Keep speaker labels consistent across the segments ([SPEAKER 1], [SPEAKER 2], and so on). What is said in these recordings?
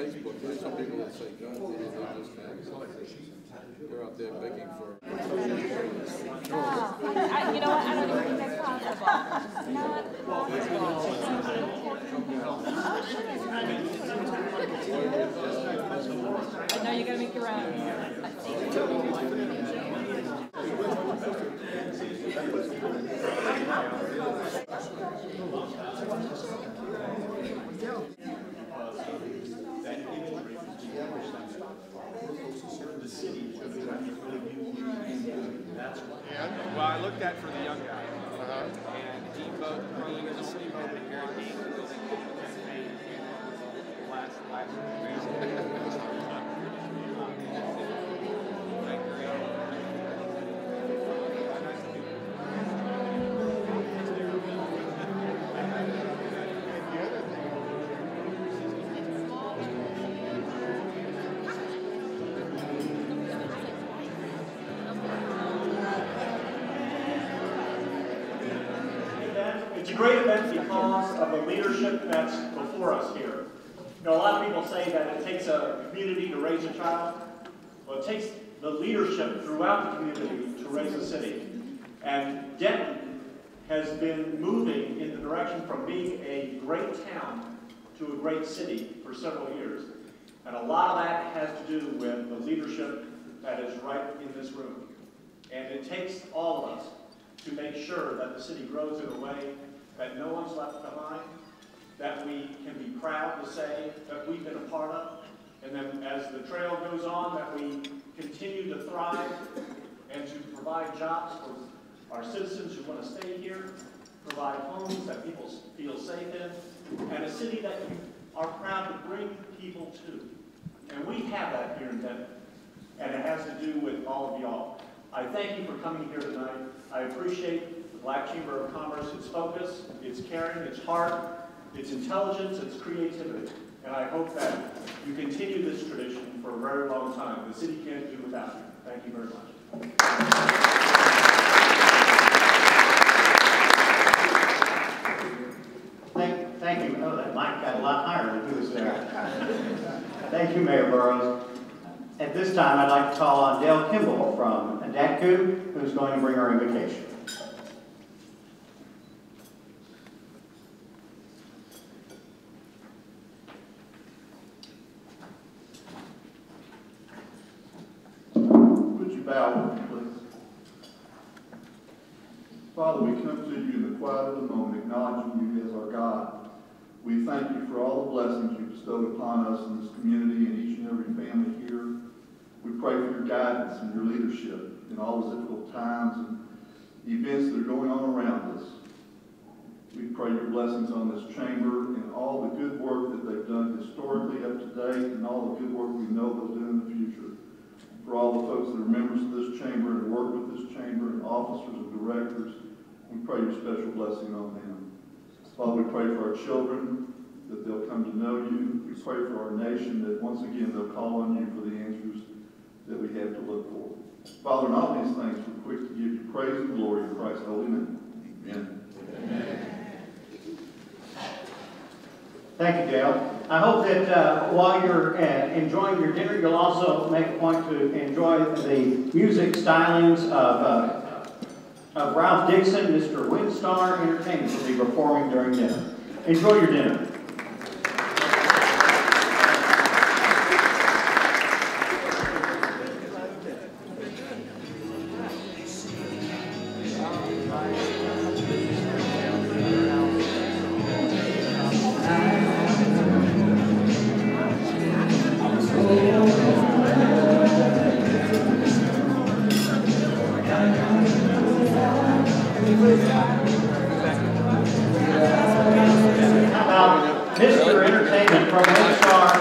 [SPEAKER 1] Facebook, there's some people that say God, they're out there begging for.
[SPEAKER 2] You know what? I don't even think that's possible. Not possible. I know you're gonna make your own.
[SPEAKER 3] Well, I looked at for the young guy, and he voted in the city voted last
[SPEAKER 4] It's a great event because of the leadership that's before us here. You know, a lot of people say that it takes a community to raise a child. Well, it takes the leadership throughout the community to raise a city. And Denton has been moving in the direction from being a great town to a great city for several years. And a lot of that has to do with the leadership that is right in this room. And it takes all of us to make sure that the city grows in a way that no one's left behind, that we can be proud to say that we've been a part of, and then as the trail goes on, that we continue to thrive and to provide jobs for our citizens who want to stay here, provide homes that people feel safe in, and a city that you are proud to bring people to. And we have that here in Denton, and it has to do with all of y'all. I thank you for coming here tonight. I appreciate the Black Chamber of Commerce, its focus, its caring, its heart, its intelligence, its creativity. And I hope that you continue this tradition for a very long time. The city can't do without you. Thank you very much.
[SPEAKER 5] Thank you. Oh, that mic got a lot higher than he was there. Thank you, Mayor Burrows. At this time, I'd like to call on Dale Kimball from Adatku, who's going to bring our invocation.
[SPEAKER 6] Would you bow with me, please? Father, we come to you in the quiet of the moment, acknowledging you as our God. We thank you for all the blessings you bestowed upon us in this community and each and every family here. We pray for your guidance and your leadership in all the difficult times and events that are going on around us. We pray your blessings on this chamber and all the good work that they've done historically up to date and all the good work we know they'll do in the future. For all the folks that are members of this chamber and work with this chamber and officers and directors, we pray your special blessing on them. Father, we pray for our children, that they'll come to know you. We pray for our nation, that once again they'll call on you for the answers that we have to look for. Father, in all these things, we're quick to give you praise and glory in Christ's holy name. Amen. Amen.
[SPEAKER 5] Thank you, Dale. I hope that while you're enjoying your dinner, you'll also make a point to enjoy the music stylings of Ralph Dixon. Mr. Windstar Entertainment will be performing during dinner. Enjoy your dinner. Mr. Entertainment from Windstar,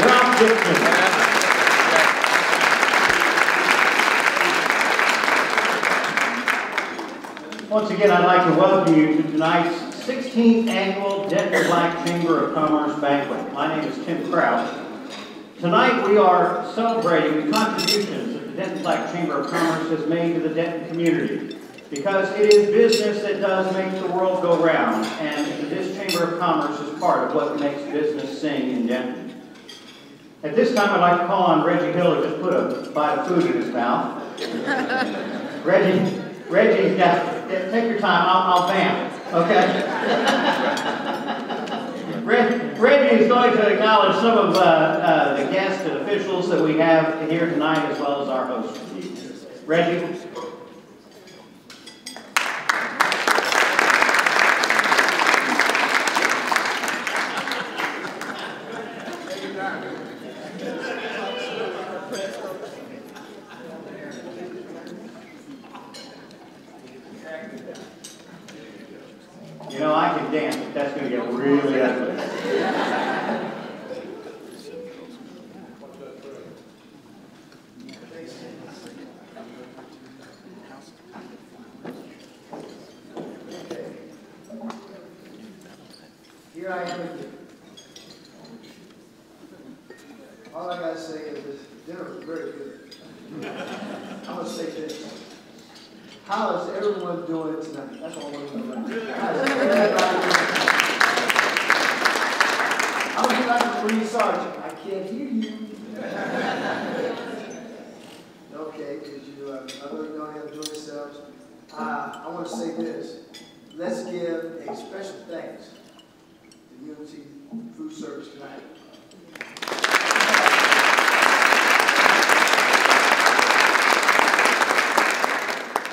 [SPEAKER 5] Ralph Dixon. Once again, I'd like to welcome you to tonight's 16th Annual Denton Black Chamber of Commerce Banquet. My name is Tim Kraus, Tonight we are celebrating the contributions that the Denton Black Chamber of Commerce has made to the Denton community, because it is business that does make the world go round, and this Chamber of Commerce is part of what makes business sing in Denton. At this time, I'd like to call on Reggie Hill to just put a bite of food in his mouth. Reggie, take your time. I'll vamp, okay? Reggie is going to acknowledge some of the guests and officials that we have here tonight, as well as our host. Reggie. You know, I can dance, but that's going to get really ugly.
[SPEAKER 7] Here I am again. All I gotta say is this dinner was very good. I'm gonna say this. How is everyone doing tonight? That's all I want to know. How is everybody doing tonight? I'm gonna be like a Marine Sergeant. I can't hear you. Okay, because you other know how to enjoy yourselves. I want to say this. Let's give a special thanks to Unity Food Service tonight.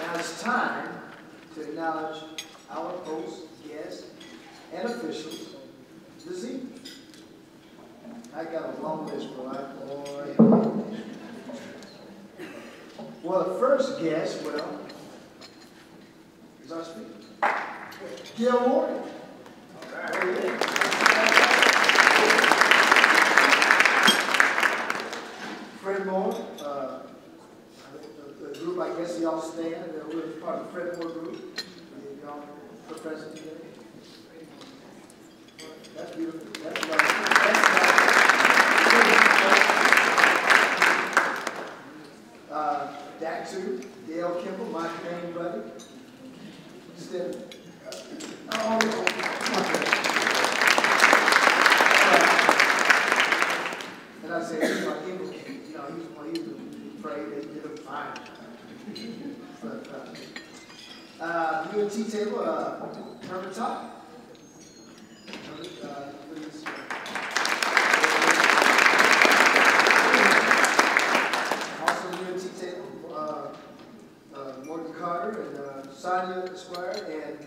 [SPEAKER 7] Now it's time to acknowledge our hosts, guests, and officials this evening. I got a long list, boy. Well, the first guest, is our speaker, Gil Morgan. Fred Moore, the group, I guess y'all stand, we're part of the Fred Moore group. Y'all for president today. That's beautiful. That's Dak too, Dale Kimball, my main buddy. And I say, he's my Kimball, he was afraid they did him fine. But, UNT table, Herbert Todd. Please. Also, UNT table, Morgan Carter and Sonia Esquire and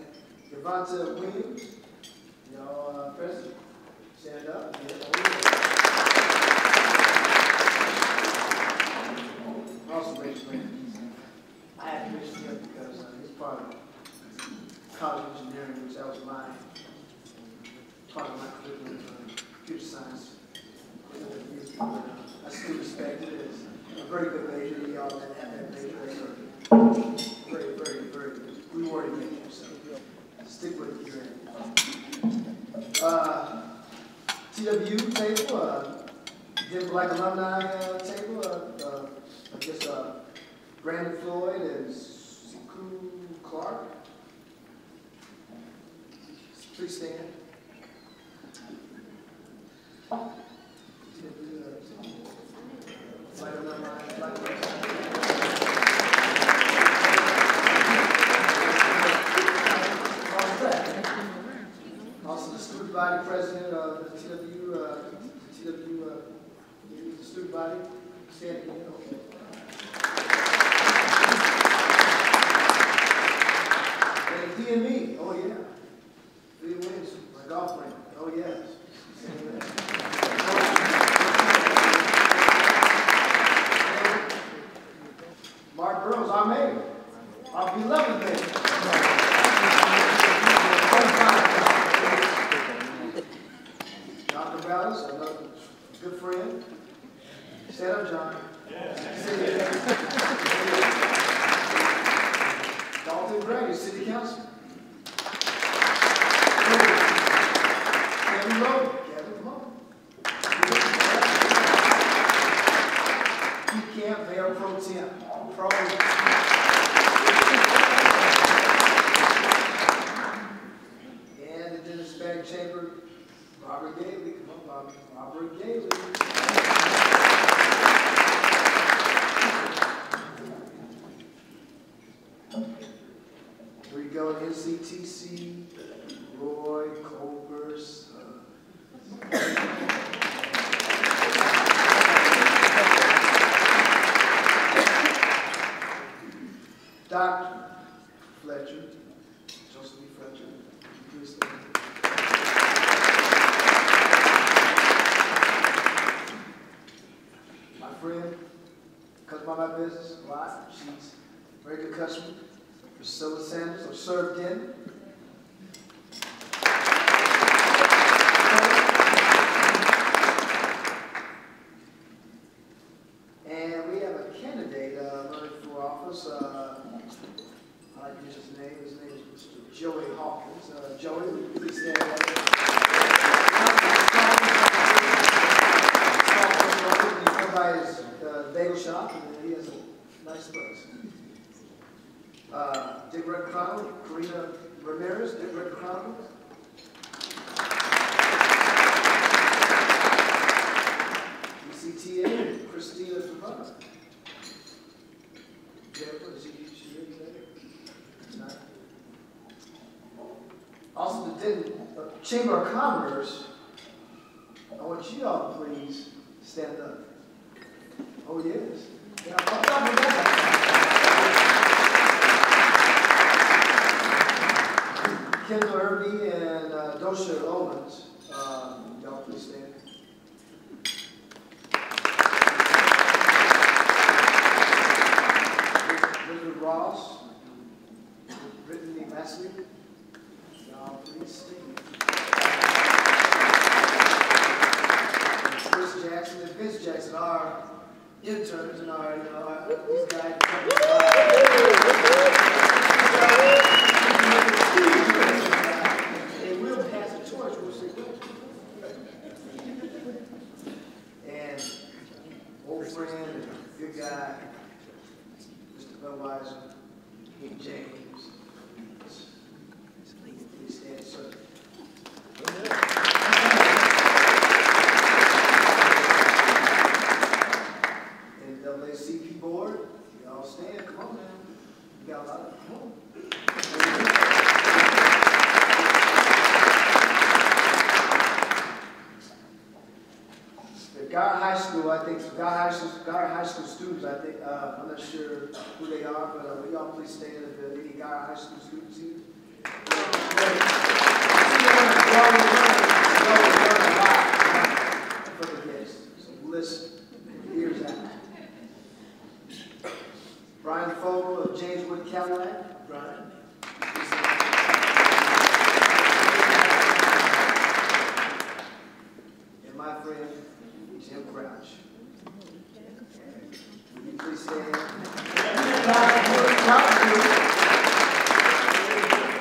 [SPEAKER 7] Devonta Williams. President, stand up. Also, raise your hand. I had to raise him up because he's part of college engineering, which that was part of my curriculum, computer science. I still respect it. It's a very good major. We all have that major. Very, very, very rewarding major. So stick with it. You're in. TWU table, Denton Black alumni table. I guess Brandon Floyd and Siku Clark. Please stand. Black alumni, Black also the student body president of the TWU, the student body, standing in. Okay. And DME, oh yeah. Lee Williams, my golf friend, oh yes. Mark Burrows, our mayor, our beloved mayor. Dr. Ballas, another good friend. Stand up, John. Dalton Gregg, City Council. Kevin Rowe, Kevin, come on. Camp Mayor Pro Tem. And the Dennis Hispanic Chamber, Robert Gailey. Come on, Bobby. Robert Gailey. Here we go, NCTC, Roy, Colbers. Dr. Fletcher, Joseph B. Fletcher, please stand. My friend, because about my business a lot, she's a very good customer. Priscilla Sanders, I've served in. And we have a candidate running for office. I like to use his name. His name is Mr. Joey Hawkins. Joey, will you please stand up? You come by his bagel shop, and he has a nice place. Dick Red Crown, Karina Ramirez, Dick Red Crown. DCTA, Christina Ferrara. Jennifer, is she there? Also, the Chamber of Commerce, I want you all to please stand up. Oh, yes. Yeah, I'm talking about that. Kendall Irby and Dosha Owens, y'all please stand. Richard Ross, Brittany Massey, y'all please stand. Chris Jackson and Vince Jackson are interns and our, these guys. And we'll pass the torch, we'll say, and old friend, and good guy, Mr. Budweiser, James. Please stand, sir. NAACP board, y'all stand, come on now. You got a lot of, come on. Gar High School, I think, Gar High School students, I think, I'm not sure who they are, but will y'all please stand if there are any Gar High School students here? For the guests, so listen, ears out. Brian Fogel of James Wood Cadillac. Brian. And my friend, Jim Crouch. Will you please stand?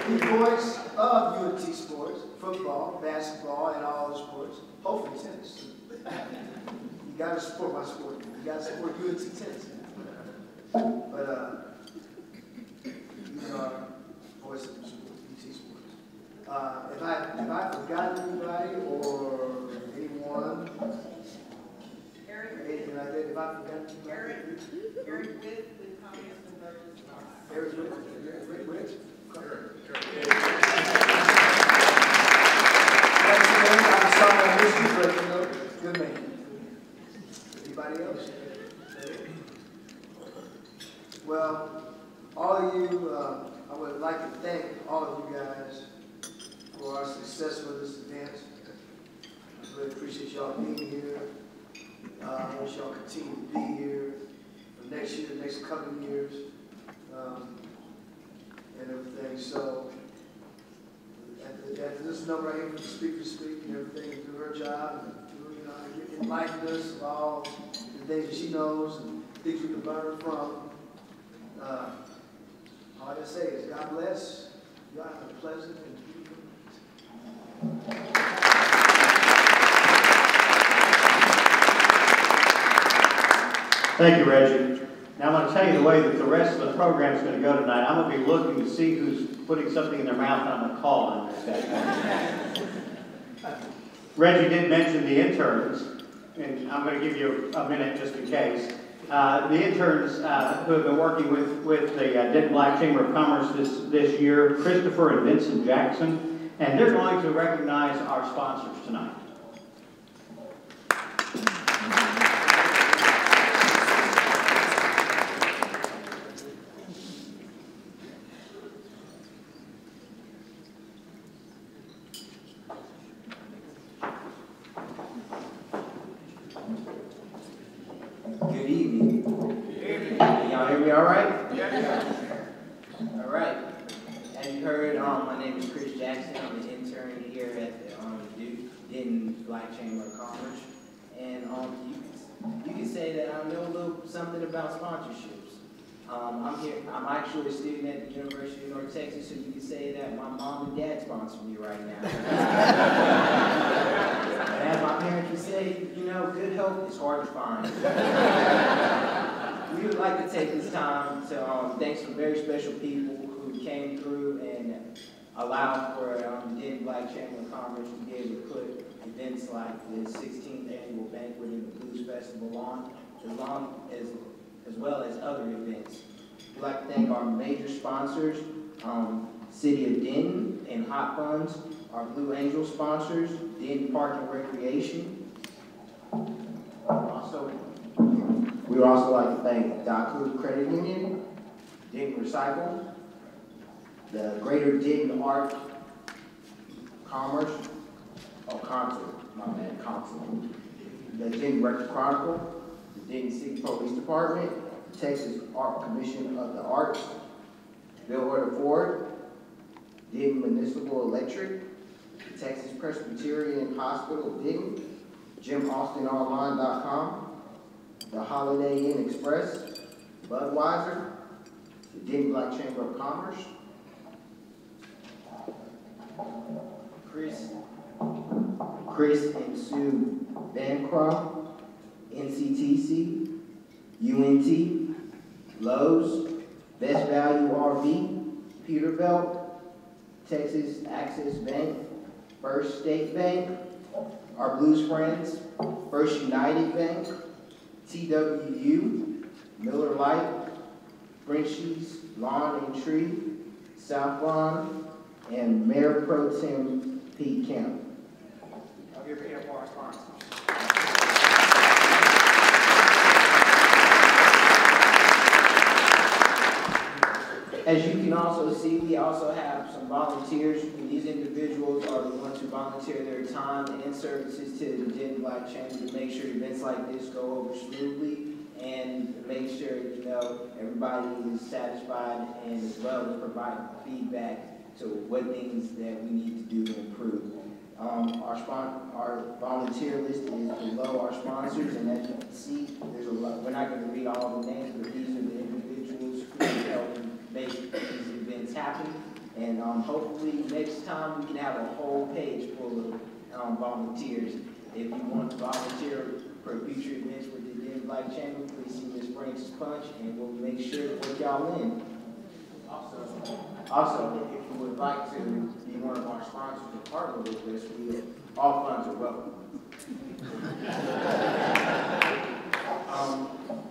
[SPEAKER 7] The voice of UNT sports, football, basketball, and all other sports. Hopefully tennis. You gotta support my sport. You gotta support UNT tennis. But these are voice of UT sports. If I forgotten anybody or anyone, anything like that, if I forgot Eric Witt with Communist Convergence. Eric Witt. I'm sorry I missed you, but good man. Anybody else? Well, all of you, I would like to thank all of you guys for our success with this event. I really appreciate y'all being here. I wish y'all continue to be here for next year, the next couple of years, and everything. So, after this number right here for the speaker to speak and everything, do her job, and enlighten us of all the things that she knows and things we can learn from. All I can say is God bless. You all have a pleasant and beautiful night.
[SPEAKER 5] Thank you, Reggie. Now I'm going to tell you the way that the rest of the program is going to go tonight. I'm going to be looking to see who's putting something in their mouth, and I'm going to call on this guy. Reggie did mention the interns, and I'm going to give you a minute just in case. The interns who have been working with the Denton Black Chamber of Commerce this year, Christopher and Vincent Jackson, and they're going to recognize our sponsors tonight.
[SPEAKER 8] Good evening. Can y'all hear me all right?
[SPEAKER 3] Yeah.
[SPEAKER 8] All right. As you heard, my name is Chris Jackson. I'm an intern here at the Denton Black Chamber of Commerce. And you can say that I know a little something about sponsorships. I'm actually a student at the University of North Texas, so you can say that my mom and dad sponsor me right now. And as my parents would say, you know, good help is hard to find. We would like to take this time to thank some very special people who came through and allowed for the Denton Black Chamber of Commerce to be able to put events like the 16th Annual Banquet and the Blues Festival on, as well as other events. We'd like to thank our major sponsors, City of Denton and Hot Funds, our Blue Angel sponsors, Denton Park and Recreation. We would also like to thank Daku Credit Union, Denton Recycle, the Greater Denton Art Commerce, Council, the Denton Record Chronicle, the Denton City Police Department, the Texas Art Commission of the Arts, Bill Order Ford, Denton Municipal Electric, the Texas Presbyterian Hospital of Denton, JimAustinOnline.com, the Holiday Inn Express, Budweiser, the Denton Black Chamber of Commerce, Chris and Sue Bancroft, NCTC, UNT, Lowe's, Best Value RV, Peterbilt, Texas Access Bank, First State Bank, our Blues Friends, First United Bank, TWU, Miller Lite, Frenchies, Lawn and Tree, South Lawn, and Mayor Pro Tem Pete Kemp. I'll give it for our sponsors. As you can also see, we also have some volunteers, and these individuals are the ones who volunteer their time and services to the Denton Black Chamber to make sure events like this go over smoothly and to make sure, you know, everybody is satisfied, and as well as provide feedback to what things that we need to do to improve. Our volunteer list is below our sponsors, and as you can see, there's a lot. We're not going to read all the names, but these are the individuals who help make these events happen. And hopefully next time we can have a whole page full of volunteers. If you want to volunteer for future events with the Denton Black Chamber, please see Ms. Francis Punch, and we'll make sure to work y'all in. Also, if you would like to be one of our sponsors or partner with us, all funds are welcome.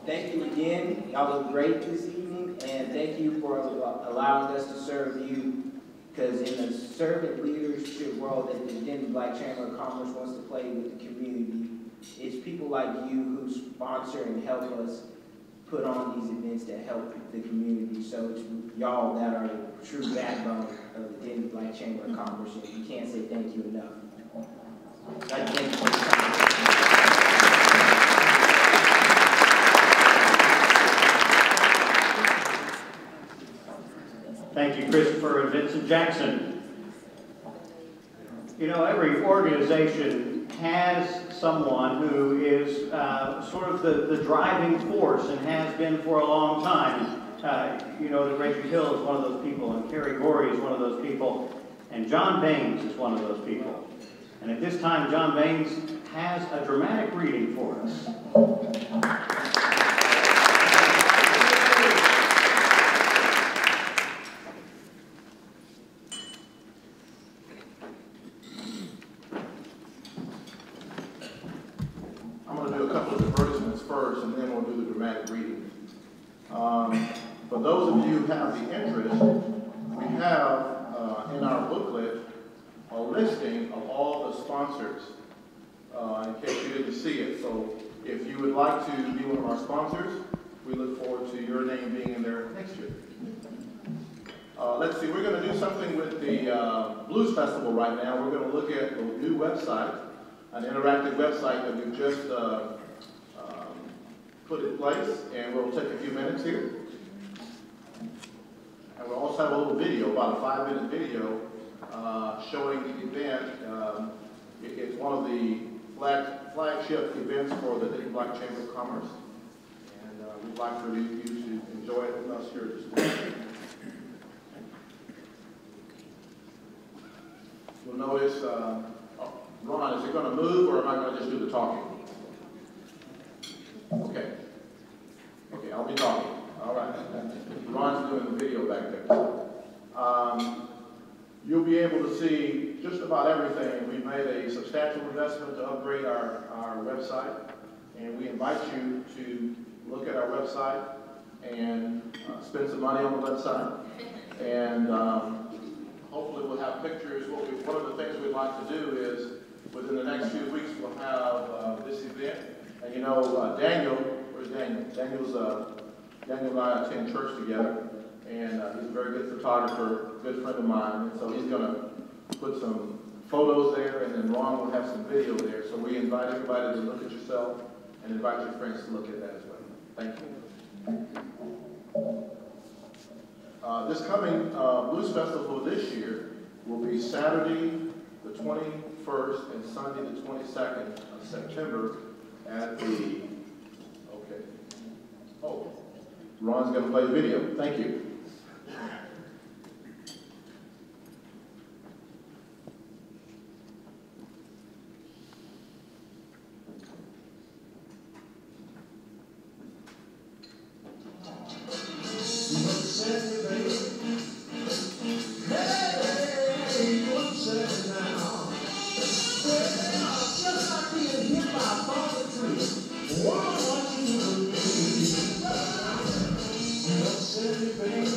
[SPEAKER 8] Thank you again. Y'all look great this evening, and thank you for allowing us to serve you. Because in the servant leadership world that the Denton Black Chamber of Commerce wants to play with the community, it's people like you who sponsor and help us put on these events that help the community. So it's y'all that are the true backbone of the Denton Black Chamber of Commerce, and you can't say thank you enough. I'd like to thank you for your time.
[SPEAKER 5] Thank you, Christopher and Vincent Jackson. You know, every organization has someone who is sort of the driving force and has been for a long time. You know that Reggie Hill is one of those people, and Kerry Gorey is one of those people, and John Baines is one of those people. And at this time, John Baines has a dramatic reading for us.
[SPEAKER 9] For those of you who have the interest, we have in our booklet a listing of all the sponsors, in case you didn't see it. So if you would like to be one of our sponsors, we look forward to your name being in there next year. Let's see, we're going to do something with the Blues Festival right now. We're going to look at a new website, an interactive website that we've just put in place, and we'll take a few minutes here. And we'll also have a little video, about a 5-minute video, showing the event. It's one of the flagship events for the Denton Black Chamber of Commerce. And we'd like for you to enjoy it with us here at the school. You'll notice, Ron, is it going to move or am I going to just do the talking? Okay. Okay, I'll be talking. All right. Ron's doing the video back there. You'll be able to see just about everything. We've made a substantial investment to upgrade our website, and we invite you to look at our website and spend some money on the website. And hopefully we'll have pictures. One of the things we'd like to do is, within the next few weeks, we'll have this event. And you know, Daniel, where's Daniel? Daniel and I attend church together, and he's a very good photographer, good friend of mine, and so he's going to put some photos there, and then Ron will have some video there. So we invite everybody to look at yourself, and invite your friends to look at that as well. Thank you. This coming Blues Festival this year will be Saturday the 21st and Sunday the 22nd of September at the, okay, oh, Ron's going to play the video. Thank you.
[SPEAKER 10] Baby.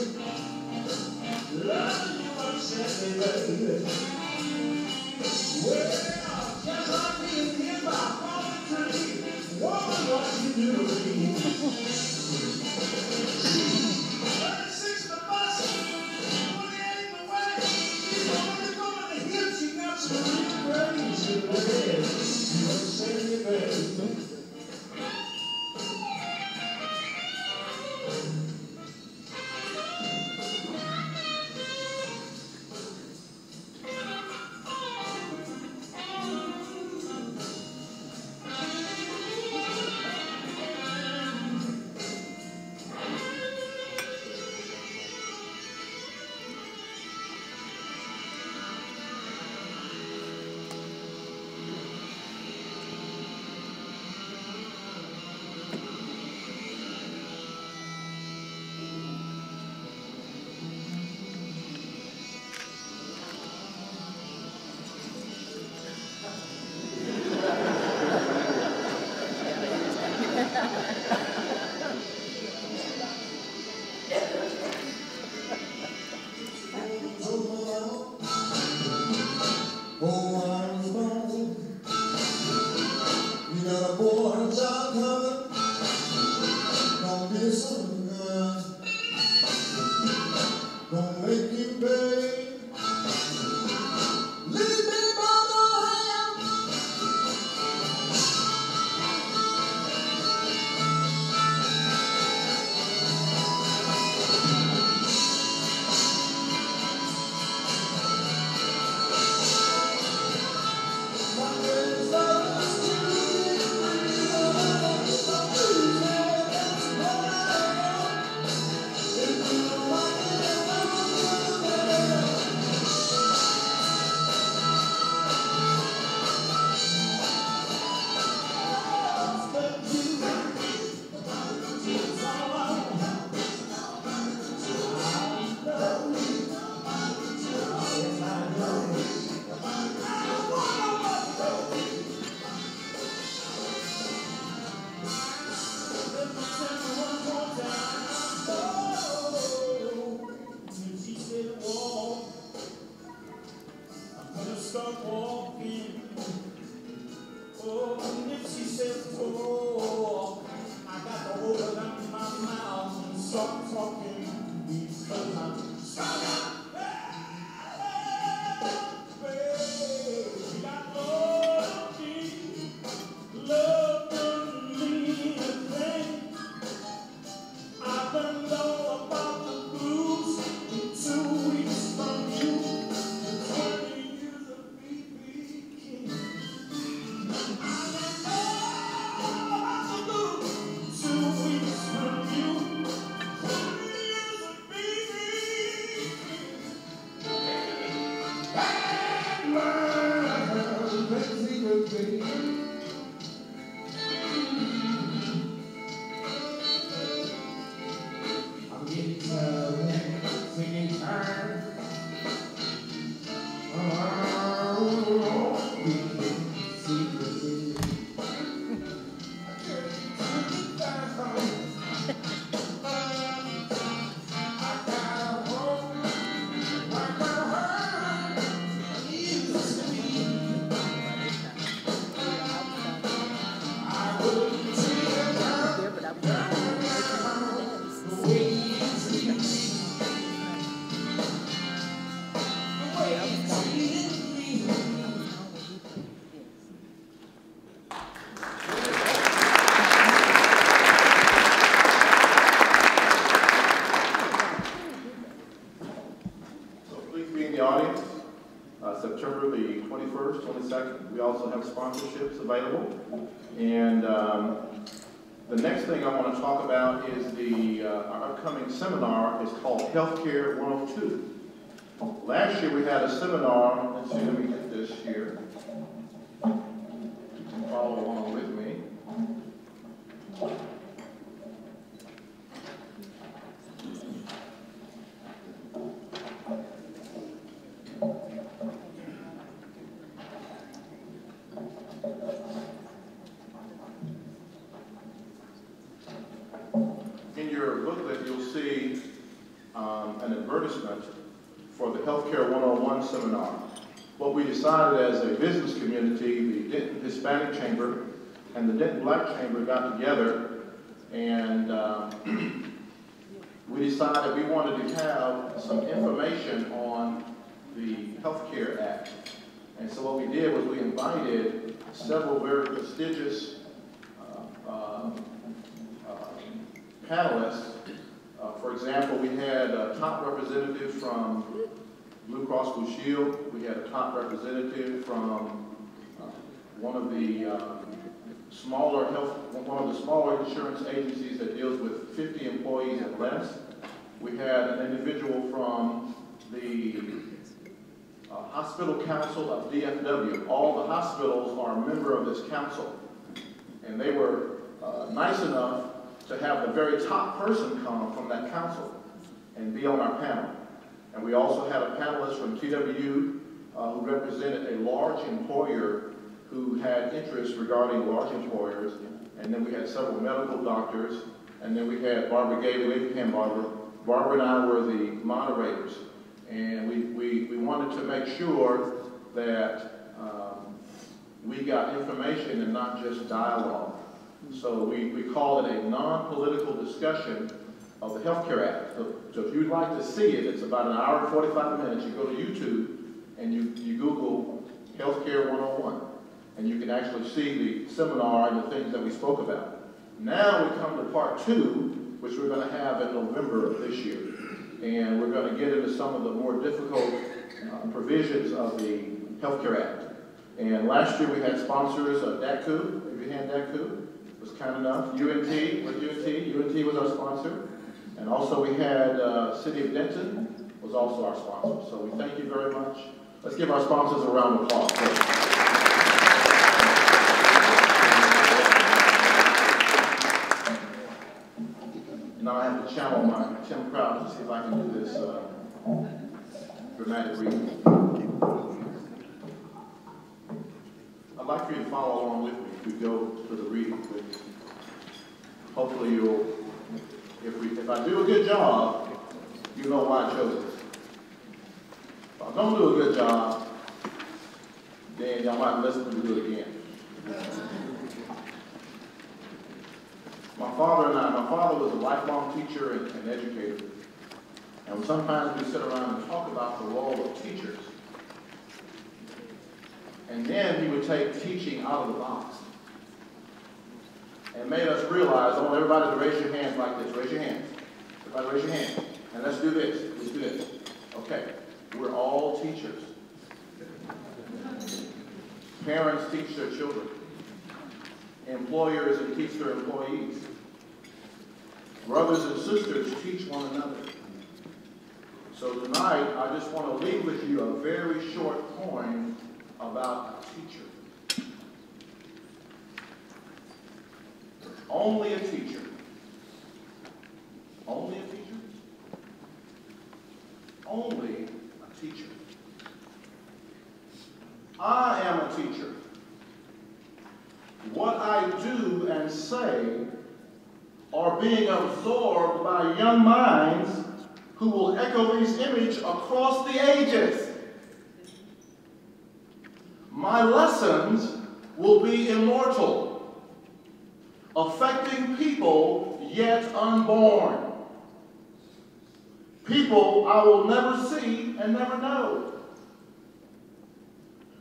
[SPEAKER 9] also have sponsorships available. And the next thing I want to talk about is our upcoming seminar is called Healthcare 102. Last year we had a seminar, let's see, let me get this here. You can follow along with me. In your booklet, you'll see an advertisement for the Healthcare 101 seminar. What we decided as a business community, the Denton Hispanic Chamber and the Denton Black Chamber got together, and we decided we wanted to have some information on the Healthcare Act. And so what we did was we invited several very prestigious panelists. For example, we had a top representative from Blue Cross Blue Shield. We had a top representative from one of the smaller insurance agencies that deals with 50 employees and less. We had an individual from the Hospital Council of DFW. All the hospitals are a member of this council. And they were nice enough to have the very top person come from that council and be on our panel. And we also had a panelist from TWU who represented a large employer who had interest regarding large employers. And then we had several medical doctors. And then we had Barbara Gay, wave your hand, Barbara. Barbara and I were the moderators. And we wanted to make sure that we got information and not just dialogue. So we call it a non-political discussion of the Healthcare Act. So if you'd like to see it, it's about an hour and 45 minutes. You go to YouTube and you Google Healthcare 101. And you can actually see the seminar and the things that we spoke about. Now we come to part 2, which we're going to have in November of this year. And we're going to get into some of the more difficult provisions of the Healthcare Act. And last year we had sponsors of DACU. Wave your hand, DACU. Was kind enough. UNT was our sponsor. And also we had City of Denton was also our sponsor. So we thank you very much. Let's give our sponsors a round of applause. Now I have to channel my Tim Crowd to see if I can do this dramatic reading. I'd like for you to follow along with me if we go to the reading, please. Hopefully you'll, if I do a good job, you know why I chose this. If I don't do a good job, then y'all might listen to me do it again. My father was a lifelong teacher and educator. And sometimes we sit around and talk about the role of teachers. And then he would take teaching out of the box. And made us realize, I want everybody to raise your hands like this. Raise your hands. Everybody raise your hands. And let's do this. Let's do this. Okay. We're all teachers. Parents teach their children. Employers teach their employees. Brothers and sisters teach one another. So tonight, I just want to leave with you a very short poem about a teacher. Only a teacher. Only a teacher? Only a teacher. I am a teacher. What I do and say are being absorbed by young minds who will echo this image across the ages. My lessons will be immortal, affecting people yet unborn. People I will never see and never know.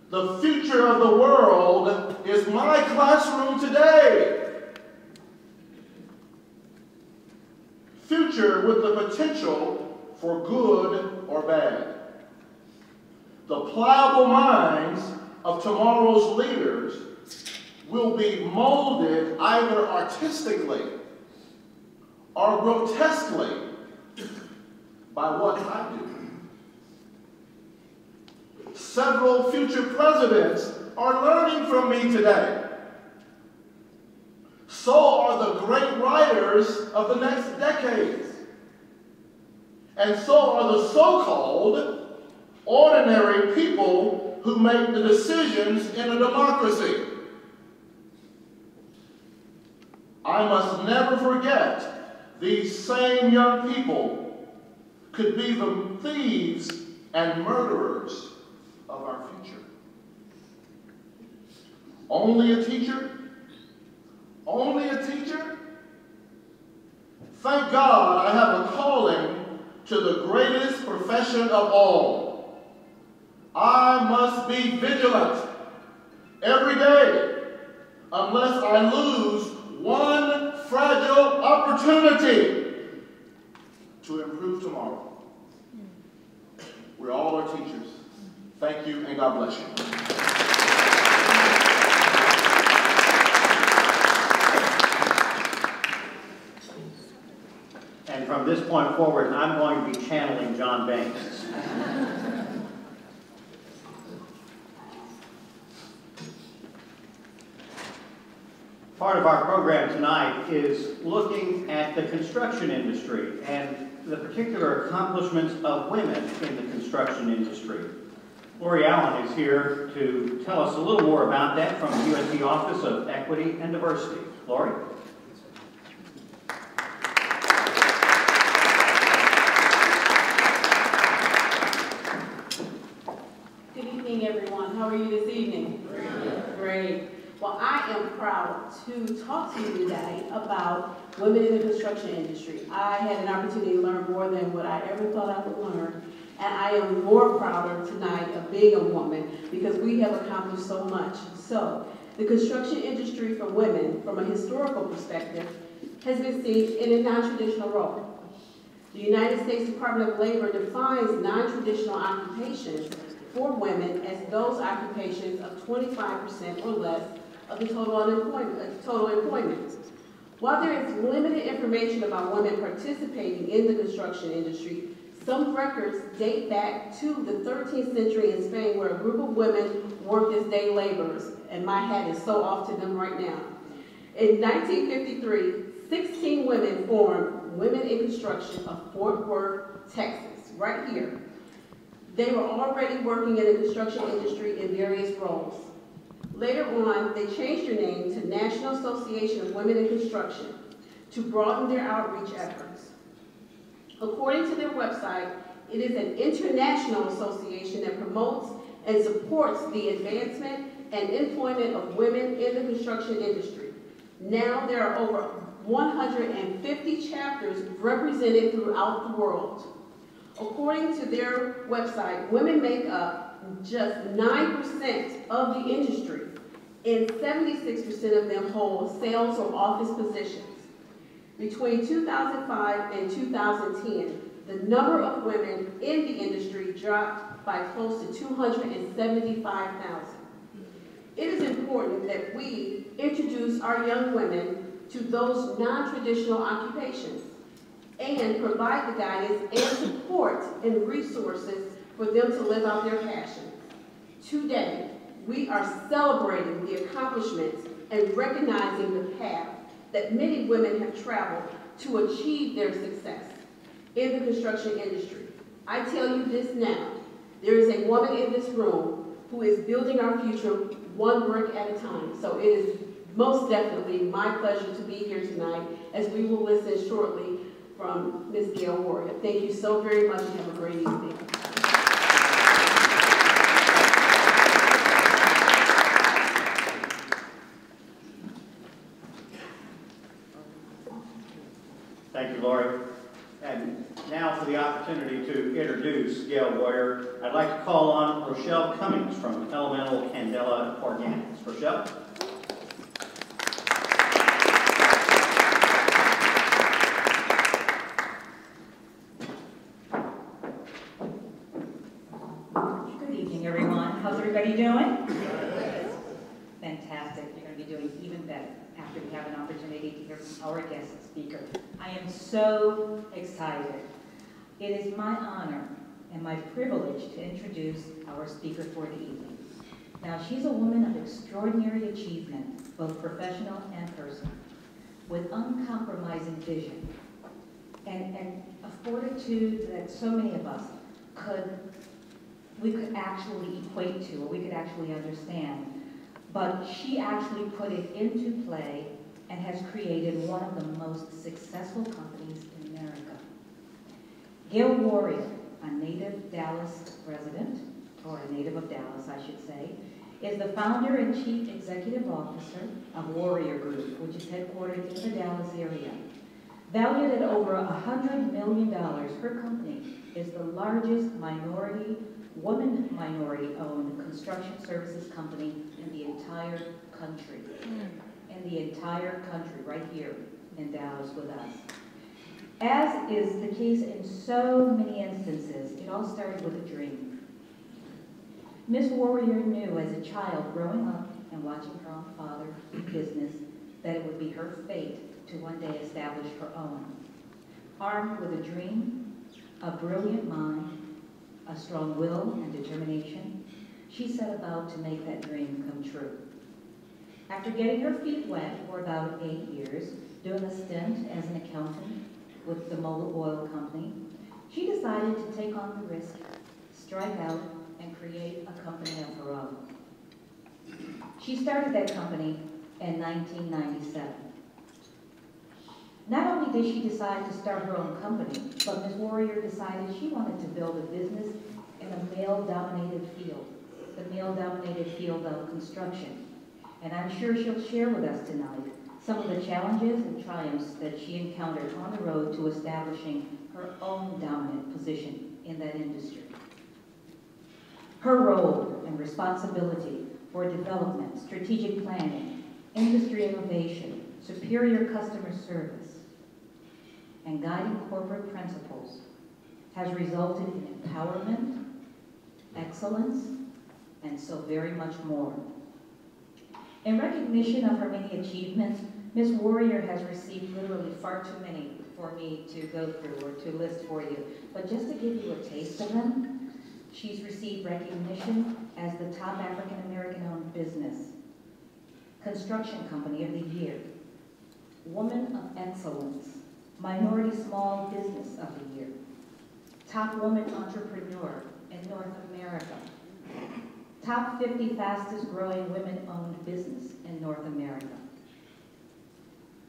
[SPEAKER 9] The future of the world is my classroom today. Future with the potential for good or bad. The pliable minds of tomorrow's leaders will be molded either artistically or grotesquely by what I do. Several future presidents are learning from me today. So are the great writers of the next decades. And so are the so-called ordinary people who make the decisions in a democracy. I must never forget these same young people could be the thieves and murderers of our future. Only a teacher? Only a teacher? Thank God I have a calling to the greatest profession of all. I must be vigilant every day unless I lose one fragile opportunity to improve tomorrow. We all are teachers. Thank you and God bless you.
[SPEAKER 5] And from this point forward, I'm going to be channeling John Banks. Part of our program tonight is looking at the construction industry and the particular accomplishments of women in the construction industry. Lori Allen is here to tell us a little more about that from the USC Office of Equity and Diversity. Lori?
[SPEAKER 10] Good evening, everyone. How are you this evening? Great. Well, I am proud to talk to you today about women in the construction industry. I had an opportunity to learn more than what I ever thought I would learn. And I am more prouder tonight of being a woman because we have accomplished so much. So, the construction industry for women, from a historical perspective, has been seen in a non-traditional role. The United States Department of Labor defines non-traditional occupations for women as those occupations of 25% or less of the total employment. While there is limited information about women participating in the construction industry, some records date back to the 13th century in Spain where a group of women worked as day laborers, and my hat is so off to them right now. In 1953, 16 women formed Women in Construction of Fort Worth, Texas, right here. They were already working in the construction industry in various roles. Later on, they changed their name to National Association of Women in Construction to broaden their outreach efforts. According to their website, it is an international association that promotes and supports the advancement and employment of women in the construction industry. Now there are over 150 chapters represented throughout the world. According to their website, women make up just 9% of the industry, and 76% of them hold sales or office positions. Between 2005 and 2010, the number of women in the industry dropped by close to 275,000. It is important that we introduce our young women to those non-traditional occupations and provide the guidance and support and resources for them to live out their passion. Today, we are celebrating the accomplishments and recognizing the path that many women have traveled to achieve their success in the construction industry. I tell you this now, there is a woman in this room who is building our future one brick at a time. So it is most definitely my pleasure to be here tonight as we will listen shortly from Ms. Gail Warrior. Thank you so very much and have a great evening.
[SPEAKER 5] Thank you, Lori. And now for the opportunity to introduce Gail Warrior, I'd like to call on Rochelle Cummings from Elemental Candela Organics. Rochelle?
[SPEAKER 2] Good evening, everyone. How's everybody doing?
[SPEAKER 11] so excited. It is my honor and my privilege to introduce our speaker for the evening. Now, she's a woman of extraordinary achievement, both professional and personal, with uncompromising vision and a fortitude that so many of us could actually equate to, or we could actually understand. But she actually put it into play and has created one of the most successful companies in America. Gail Warrior, a native Dallas resident, or a native of Dallas, I should say, is the founder and chief executive officer of Warrior Group, which is headquartered in the Dallas area. Valued at over $100 million, her company is the largest woman minority-owned construction services company in the entire country. In the entire country, right here in Dallas with us. As is the case in so many instances, it all started with a dream. Miss Warrior knew as a child growing up and watching her own father do business that it would be her fate to one day establish her own. Armed with a dream, a brilliant mind, a strong will and determination, she set about to make that dream come true. After getting her feet wet for about 8 years, doing a stint as an accountant with the Mobil Oil Company, she decided to take on the risk, strike out, and create a company of her own. She started that company in 1997. Not only did she decide to start her own company, but Ms. Warrior decided she wanted to build a business in a male-dominated field, the male-dominated field of construction. And I'm sure she'll share with us tonight some of the challenges and triumphs that she encountered on the road to establishing her own dominant position in that industry. Her role and responsibility for development, strategic planning, industry innovation, superior customer service, and guiding corporate principles has resulted in empowerment, excellence, and so very much more. In recognition of her many achievements, Ms. Warrior has received literally far too many for me to go through or to list for you. But just to give you a taste of them, she's received recognition as the top African-American-owned business, Construction Company of the Year, Woman of Excellence, Minority Small Business of the Year, Top Woman Entrepreneur in North America, Top 50 Fastest Growing Women-Owned Business in North America,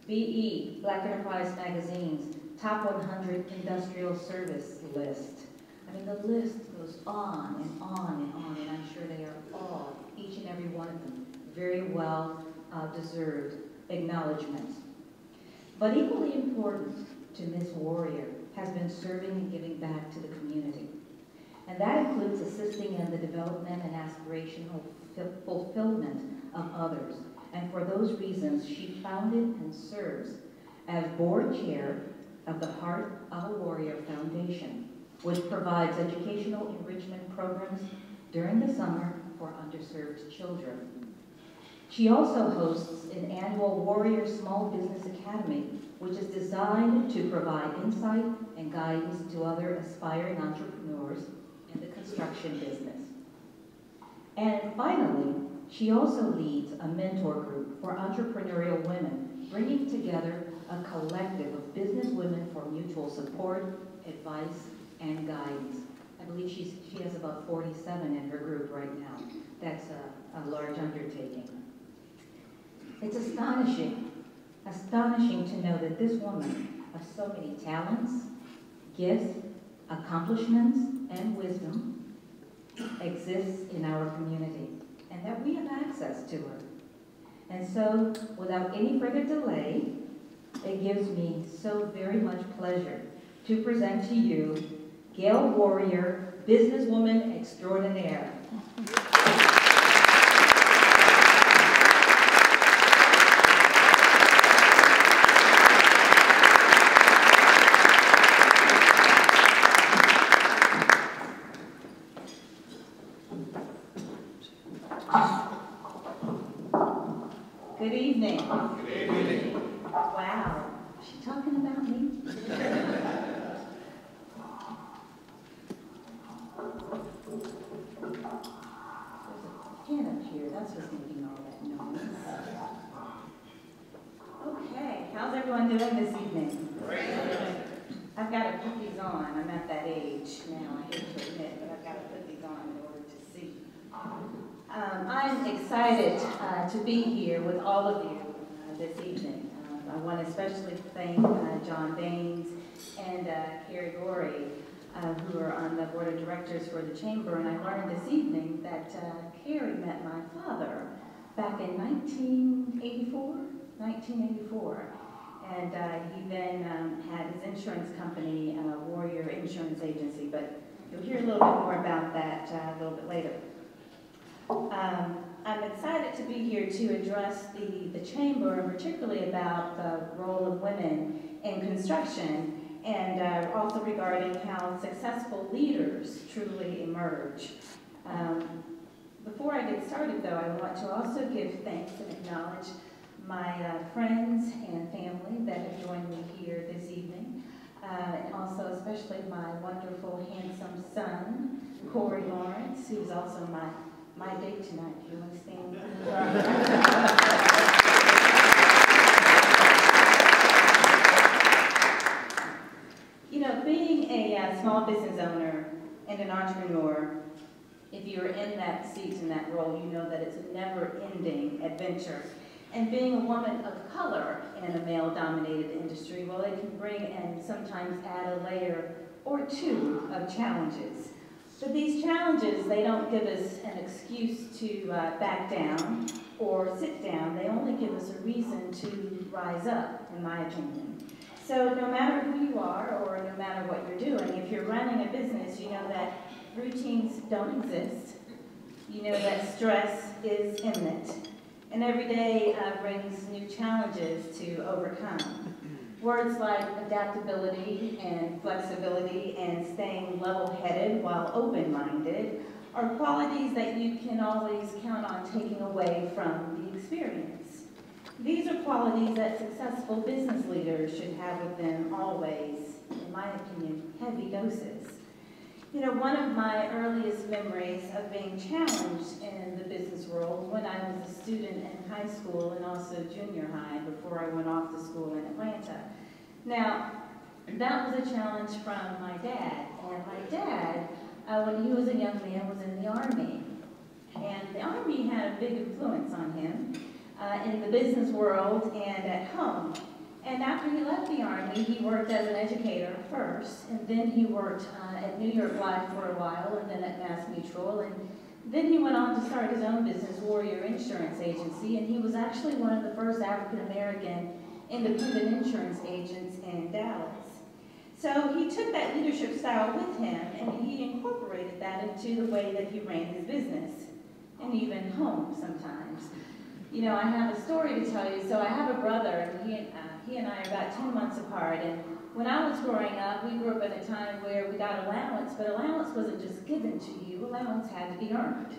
[SPEAKER 11] BE, Black Enterprise Magazine's Top 100 Industrial Service list. I mean, the list goes on and on and on, and I'm sure they are all, each and every one of them, very well deserved acknowledgments. But equally important to Ms. Warrior has been serving and giving back to the community. And that includes assisting in the development and aspirational fulfillment of others. And for those reasons, she founded and serves as board chair of the Heart of a Warrior Foundation, which provides educational enrichment programs during the summer for underserved children. She also hosts an annual Warrior Small Business Academy, which is designed to provide insight and guidance to other aspiring entrepreneurs in the construction business. And finally, she also leads a mentor group for entrepreneurial women, bringing together a collective of business women for mutual support, advice, and guidance. I believe she has about 47 in her group right now. That's a large undertaking. It's astonishing to know that this woman of so many talents, gifts, accomplishments, and wisdom exists in our community, and that we have access to her. And so, without any further delay, it gives me so very much pleasure to present to you Gail Warrior, businesswoman extraordinaire. Good evening.
[SPEAKER 3] Good evening.
[SPEAKER 11] Wow. Is she talking about me? on. I'm at that age now, I hate to admit, but I've got to put these on in order to see. I'm excited to be here with all of you this evening. I want to especially thank John Baines and Carrie Gorey, who are on the board of directors for the chamber, and I learned this evening that Carrie met my father back in 1984, and he then had his insurance company, Warrior Insurance Agency, but you'll hear a little bit more about that a little bit later. I'm excited to be here to address the chamber, and particularly about the role of women in construction, and also regarding how successful leaders truly emerge. Before I get started, though, I want to also give thanks and acknowledge my friends and family that have joined me here this evening, and also especially my wonderful, handsome son, Corey Lawrence, who's also my date tonight. If you want to stand up. You know, being a small business owner and an entrepreneur, if you're in that seat, in that role, you know that it's a never-ending adventure. And being a woman of color in a male-dominated industry, well, it can bring and sometimes add a layer or two of challenges. But these challenges, they don't give us an excuse to back down or sit down. They only give us a reason to rise up, in my opinion. So no matter who you are or no matter what you're doing, if you're running a business, you know that routines don't exist. You know that stress is imminent. And every day brings new challenges to overcome. Words like adaptability and flexibility and staying level-headed while open-minded are qualities that you can always count on taking away from the experience. These are qualities that successful business leaders should have with them always, in my opinion, heavy doses. You know, one of my earliest memories of being challenged in the business world when I was a student in high school and also junior high before I went off to school in Atlanta. Now, that was a challenge from my dad. And my dad, when he was a young man, was in the Army. And the Army had a big influence on him in the business world and at home. And after he left the Army, he worked as an educator first, and then he worked at New York Life for a while, and then at Mass Mutual, and then he went on to start his own business, Warrior Insurance Agency, and he was actually one of the first African-American independent insurance agents in Dallas. So he took that leadership style with him, and he incorporated that into the way that he ran his business, and even home sometimes. You know, I have a story to tell you. So I have a brother, and he and I are about 10 months apart, and when I was growing up, we grew up at a time where we got allowance, but allowance wasn't just given to you, allowance had to be earned.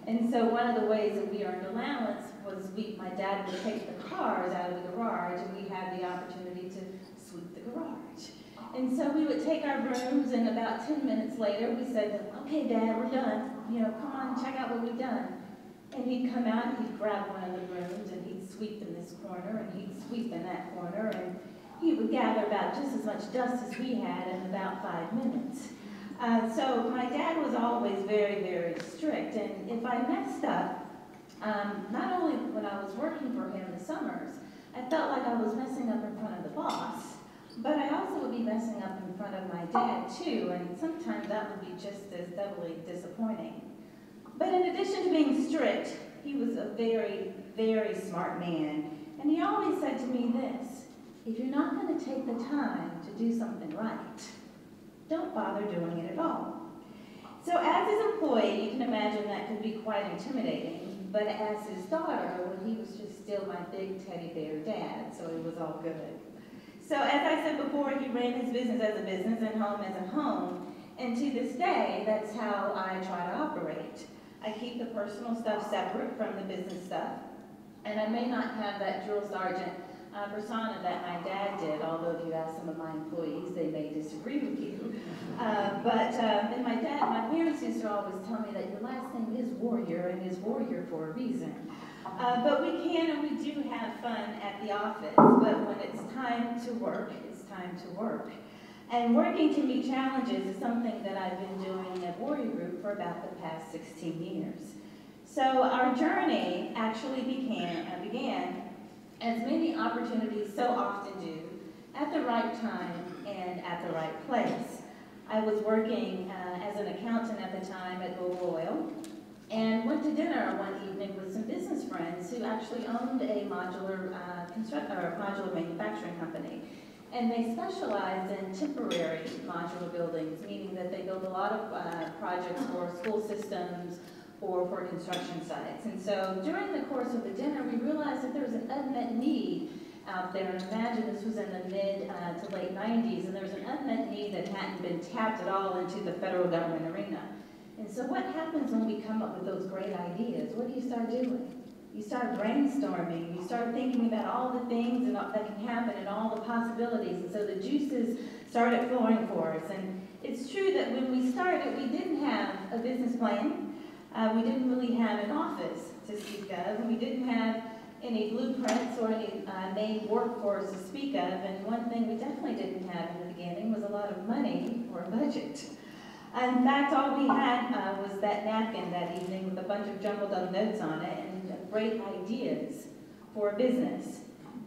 [SPEAKER 11] And so one of the ways that we earned allowance was my dad would take the cars out of the garage, and we had the opportunity to sweep the garage. And so we would take our brooms, and about 10 minutes later, we said, okay, Dad, we're done. You know, come on, check out what we've done. And he'd come out, and he'd grab one of the brooms, and he'd sweep in this corner, and he'd sweep in that corner, and he would gather about just as much dust as we had in about 5 minutes. So my dad was always very, very strict, and if I messed up, not only when I was working for him in the summers, I felt like I was messing up in front of the boss, but I also would be messing up in front of my dad too, and sometimes that would be just as doubly disappointing. But in addition to being strict, he was a very, very smart man. And he always said to me this: if you're not going to take the time to do something right, don't bother doing it at all. So as his employee, you can imagine that could be quite intimidating. But as his daughter, well, he was just still my big teddy bear dad, so it was all good. So as I said before, he ran his business as a business and home as a home. And to this day, that's how I try to operate. I keep the personal stuff separate from the business stuff. And I may not have that drill sergeant persona that my dad did, although if you ask some of my employees, they may disagree with you. And my parents used to always tell me that your last name is Warrior and is Warrior for a reason. But we can and we do have fun at the office, but when it's time to work, it's time to work. And working to meet challenges is something that I've been doing at Warrior Group for about the past 16 years. So our journey actually began, as many opportunities so often do, at the right time and at the right place. I was working as an accountant at the time at Oil, and went to dinner one evening with some business friends who actually owned a modular modular manufacturing company. And they specialize in temporary modular buildings, meaning that they build a lot of projects for school systems or for construction sites. And so during the course of the dinner, we realized that there was an unmet need out there. And imagine this was in the mid to late 90s, and there was an unmet need that hadn't been tapped at all into the federal government arena. And so what happens when we come up with those great ideas? What do you start doing? You start brainstorming, you start thinking about all the things and that can happen and all the possibilities. And so the juices started flowing for us. And it's true that when we started, we didn't have a business plan. We didn't really have an office to speak of. And we didn't have any blueprints or any main workforce to speak of. And one thing we definitely didn't have in the beginning was a lot of money or budget. In fact, all we had was that napkin that evening with a bunch of jumbled up notes on it and great ideas for a business.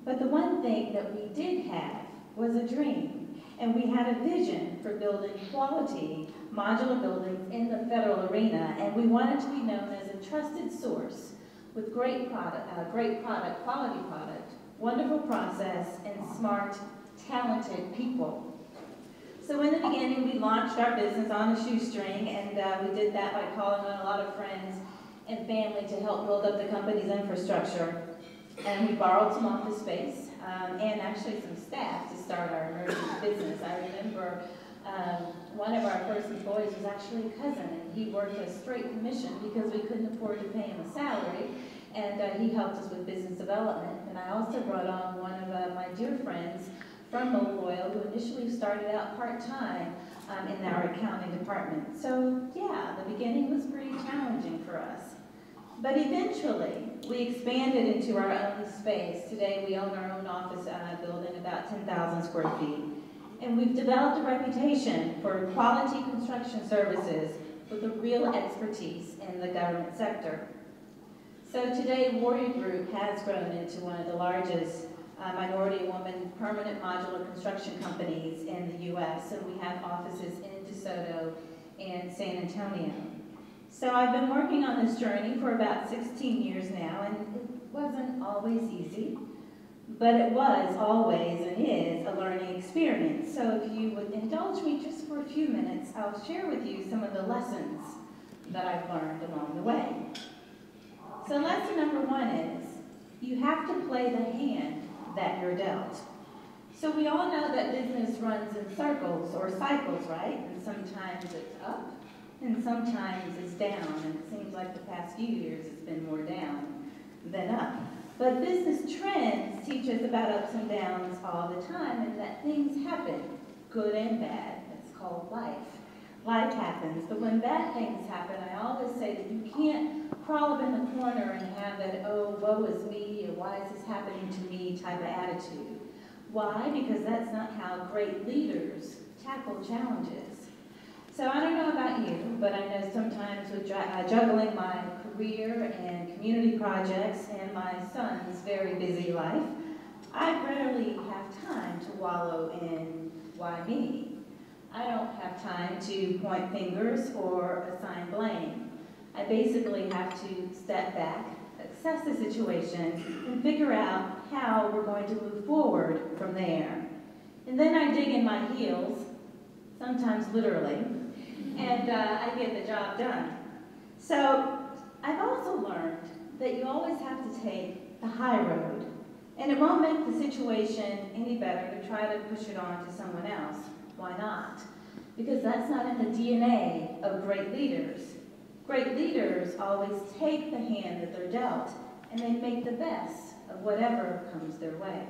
[SPEAKER 11] But the one thing that we did have was a dream, and we had a vision for building quality modular buildings in the federal arena, and we wanted to be known as a trusted source with great product, quality product, wonderful process, and smart, talented people. So in the beginning, we launched our business on a shoestring, and we did that by calling on a lot of friends and family to help build up the company's infrastructure. And we borrowed some office space and actually some staff to start our emerging business. I remember one of our first employees was actually a cousin, and he worked a straight commission because we couldn't afford to pay him a salary, and he helped us with business development. And I also brought on one of my dear friends from Mobile Oil, who initially started out part-time in our accounting department. So yeah, the beginning was pretty challenging for us. But eventually, we expanded into our own space. Today, we own our own office building, about 10,000 square feet. And we've developed a reputation for quality construction services with a real expertise in the government sector. So today, Warrior Group has grown into one of the largest minority-woman permanent modular construction companies in the U.S., and we have offices in DeSoto and San Antonio. So I've been working on this journey for about 16 years now, and it wasn't always easy, but it was always and is a learning experience. So if you would indulge me just for a few minutes, I'll share with you some of the lessons that I've learned along the way. So lesson number one is, you have to play the hand that you're dealt. So we all know that business runs in circles or cycles, right? And sometimes it's up, and sometimes it's down, and it seems like the past few years it's been more down than up. But business trends teach us about ups and downs all the time, and that things happen, good and bad. It's called life. Life happens, but when bad things happen, I always say that you can't crawl up in the corner and have that, oh, woe is me, or why is this happening to me type of attitude. Why? Because that's not how great leaders tackle challenges. So I don't know about you, but I know sometimes with juggling my career and community projects and my son's very busy life, I rarely have time to wallow in why me. I don't have time to point fingers or assign blame. I basically have to step back, assess the situation, and figure out how we're going to move forward from there. And then I dig in my heels, sometimes literally, and I get the job done. So I've also learned that you always have to take the high road, and it won't make the situation any better to try to push it on to someone else. Why not? Because that's not in the DNA of great leaders. Great leaders always take the hand that they're dealt, and they make the best of whatever comes their way.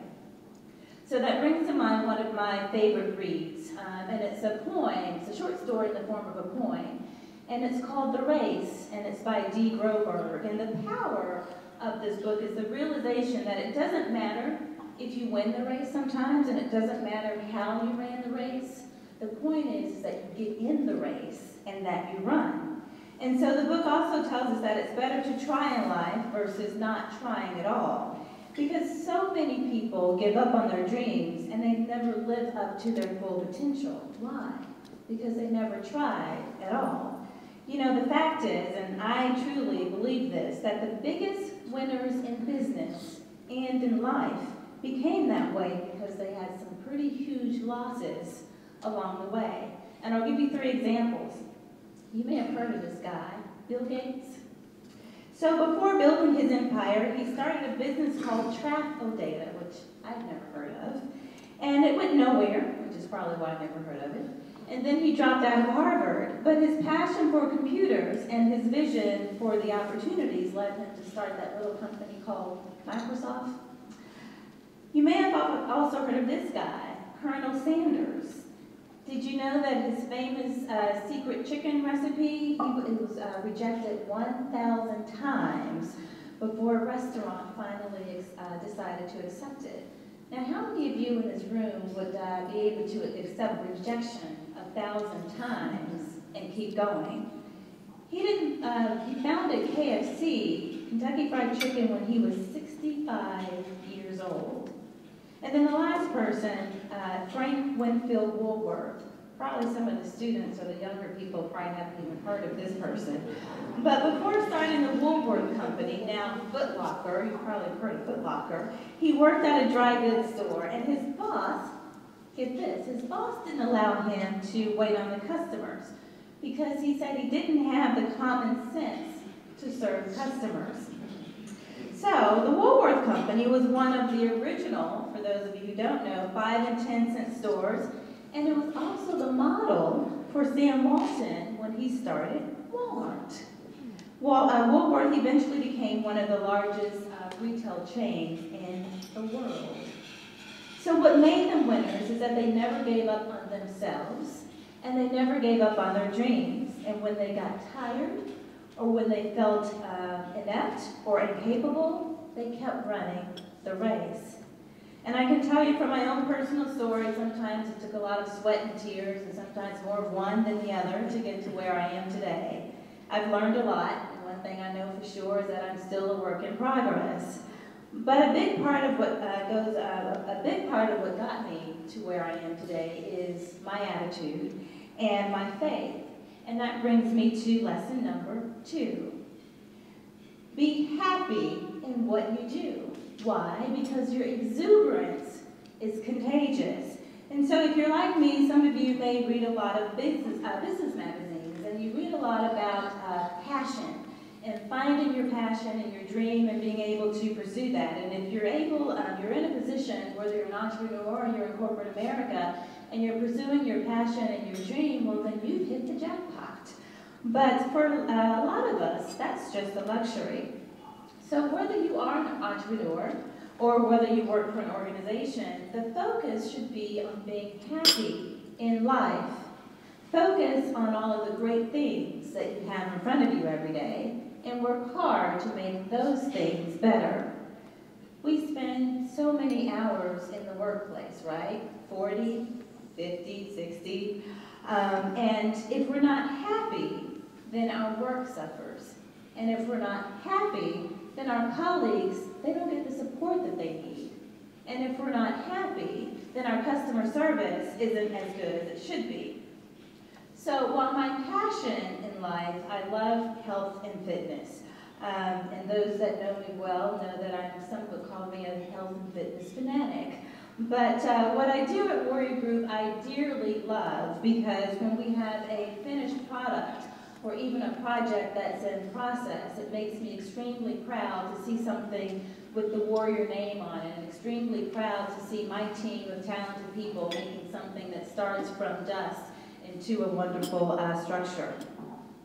[SPEAKER 11] So that brings to mind one of my favorite reads, and it's a poem. It's a short story in the form of a poem, and it's called The Race, and it's by D. Groberg. And the power of this book is the realization that it doesn't matter if you win the race sometimes, and it doesn't matter how you ran the race, The point is that you get in the race and that you run. And so the book also tells us that it's better to try in life versus not trying at all. Because so many people give up on their dreams and they never live up to their full potential. Why? Because they never tried at all. You know, the fact is, and I truly believe this, that the biggest winners in business and in life became that way because they had some pretty huge losses along the way. And I'll give you 3 examples. You may have heard of this guy, Bill Gates. So before building his empire, he started a business called Data, which I've never heard of. And it went nowhere, which is probably why I never heard of it. And then he dropped out of Harvard. But his passion for computers and his vision for the opportunities led him to start that little company called Microsoft. You may have also heard of this guy, Colonel Sanders. Did you know that his famous secret chicken recipe, it was rejected 1,000 times before a restaurant finally decided to accept it? Now, how many of you in this room would be able to accept rejection 1,000 times and keep going? He founded KFC, Kentucky Fried Chicken, when he was 65 years old. And then the last person, Frank Winfield Woolworth. Probably some of the students or the younger people probably haven't even heard of this person. But before starting the Woolworth Company, now Foot Locker, you've probably heard of Foot Locker, he worked at a dry goods store, and his boss, get this, his boss didn't allow him to wait on the customers because he said he didn't have the common sense to serve customers. So the Woolworth Company was one of the original, for those of you who don't know, 5 and 10 cent stores, and it was also the model for Sam Walton when he started Walmart. Woolworth eventually became one of the largest retail chains in the world. So what made them winners is that they never gave up on themselves, and they never gave up on their dreams. And when they got tired, or when they felt inept or incapable, they kept running the race. And I can tell you from my own personal story, sometimes it took a lot of sweat and tears, and sometimes more of one than the other to get to where I am today. I've learned a lot, and one thing I know for sure is that I'm still a work in progress. But a big part of what got me to where I am today is my attitude and my faith. And that brings me to lesson number 2. Be happy in what you do. Why? Because your exuberance is contagious. And so if you're like me, some of you may read a lot of business magazines, and you read a lot about passion and finding your passion and your dream and being able to pursue that. And if you're able, you're in a position, whether you're an entrepreneur or you're in corporate America, and you're pursuing your passion and your dream, well, then you've hit the jackpot. But for a lot of us, that's just a luxury. So whether you are an entrepreneur or whether you work for an organization, the focus should be on being happy in life. Focus on all of the great things that you have in front of you every day and work hard to make those things better. We spend so many hours in the workplace, right? 40, 50, 60. And if we're not happy, then our work suffers. And if we're not happy, then our colleagues, they don't get the support that they need. And if we're not happy, then our customer service isn't as good as it should be. So while my passion in life, I love health and fitness. And those that know me well know that some would call me a health and fitness fanatic. But what I do at Warrior Group, I dearly love, because when we have a finished product or even a project that's in process, it makes me extremely proud to see something with the Warrior name on it, and extremely proud to see my team of talented people making something that starts from dust into a wonderful structure.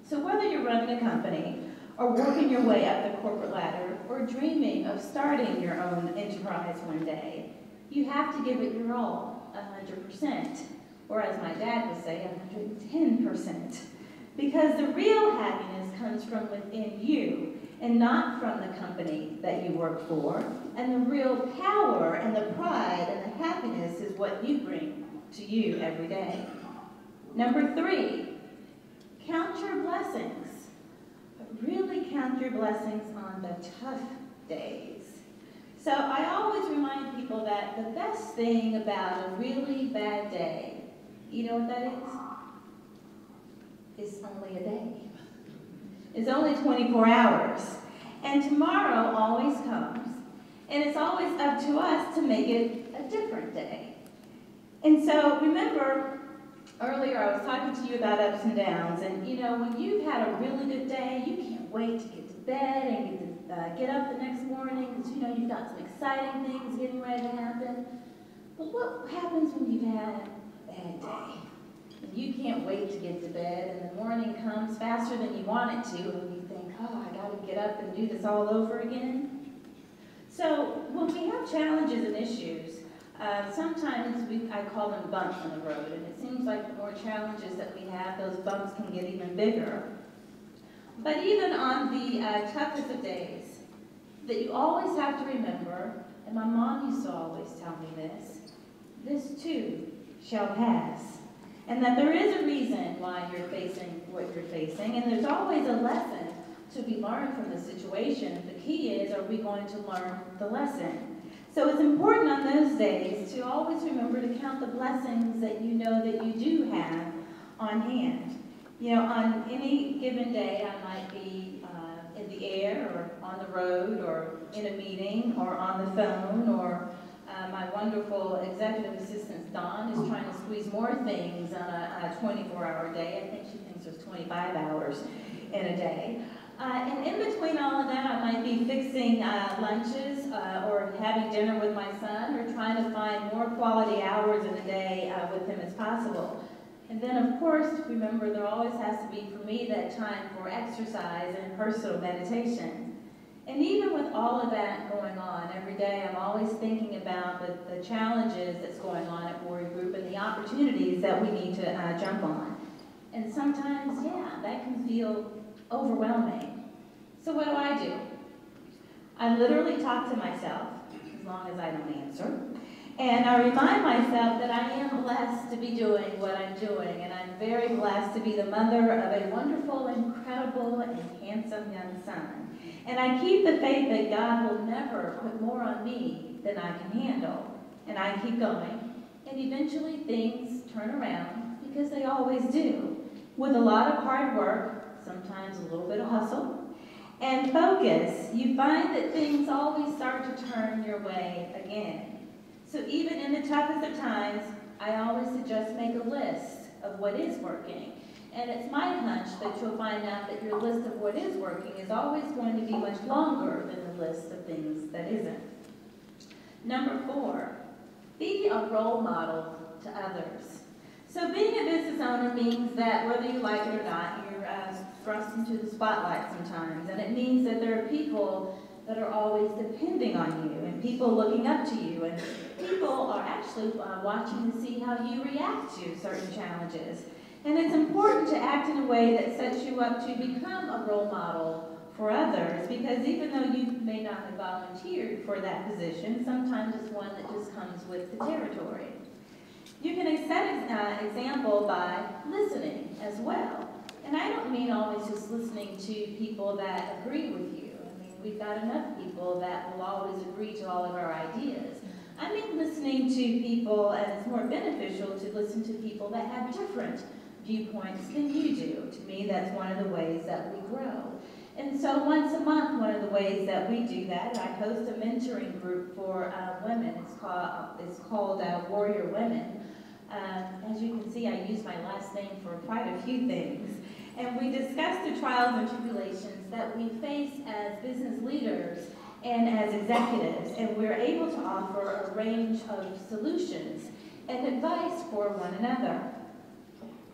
[SPEAKER 11] So whether you're running a company or working your way up the corporate ladder or dreaming of starting your own enterprise one day, you have to give it your all, 100%, or as my dad would say, 110%. Because the real happiness comes from within you and not from the company that you work for. And the real power and the pride and the happiness is what you bring to you every day. Number 3, count your blessings. Really count your blessings on the tough days. So I always remind people that the best thing about a really bad day, you know what that is? It's only a day. It's only 24 hours. And tomorrow always comes. And it's always up to us to make it a different day. And so remember, earlier I was talking to you about ups and downs. And you know, when you've had a really good day, you can't wait to get to bed and get up the next morning because you know you've got some exciting things getting ready to happen. But what happens when you've had a bad day? And you can't wait to get to bed and the morning comes faster than you want it to and you think, oh, I got to get up and do this all over again? So when we have challenges and issues, sometimes I call them bumps in the road, and it seems like the more challenges that we have, those bumps can get even bigger. But even on the toughest of days, that you always have to remember, and my mom used to always tell me this too shall pass. And that there is a reason why you're facing what you're facing, and there's always a lesson to be learned from the situation. The key is, are we going to learn the lesson? So it's important on those days to always remember to count the blessings that you know that you do have on hand. You know, on any given day, I might be in the air or on the road or in a meeting or on the phone, or my wonderful executive assistant, Dawn, is trying to squeeze more things on a 24-hour day. I think she thinks there's 25 hours in a day. And in between all of that, I might be fixing lunches or having dinner with my son or trying to find more quality hours in a day with him as possible. And then, of course, remember, there always has to be, for me, that time for exercise and personal meditation. And even with all of that going on every day, I'm always thinking about the challenges that's going on at Warrior Group and the opportunities that we need to jump on. And sometimes, yeah, that can feel overwhelming. So what do? I literally talk to myself, as long as I don't answer, and I remind myself that I am blessed to be doing what I'm doing, and I'm very blessed to be the mother of a wonderful, incredible, and handsome young son. And I keep the faith that God will never put more on me than I can handle. And I keep going, and eventually things turn around, because they always do, with a lot of hard work, sometimes a little bit of hustle, and focus. You find that things always start to turn your way again. So even in the toughest of times, I always suggest make a list of what is working. And it's my hunch that you'll find out that your list of what is working is always going to be much longer than the list of things that isn't. Number 4, be a role model to others. So being a business owner means that whether you like it or not, you're thrust into the spotlight sometimes. And it means that there are people that are always depending on you, and people looking up to you, and people are actually watching to see how you react to certain challenges. And it's important to act in a way that sets you up to become a role model for others, because even though you may not have volunteered for that position, sometimes it's one that just comes with the territory. You can set an example by listening as well. And I don't mean always just listening to people that agree with you. I mean, we've got enough people that will always agree to all of our ideas. I mean listening to people, and it's more beneficial to listen to people that have different viewpoints than you do. To me, that's one of the ways that we grow. And so once a month, one of the ways that we do that, I host a mentoring group for women. It's called Warrior Women. As you can see, I use my last name for quite a few things. And we discuss the trials and tribulations that we face as business leaders and as executives. And we're able to offer a range of solutions and advice for one another.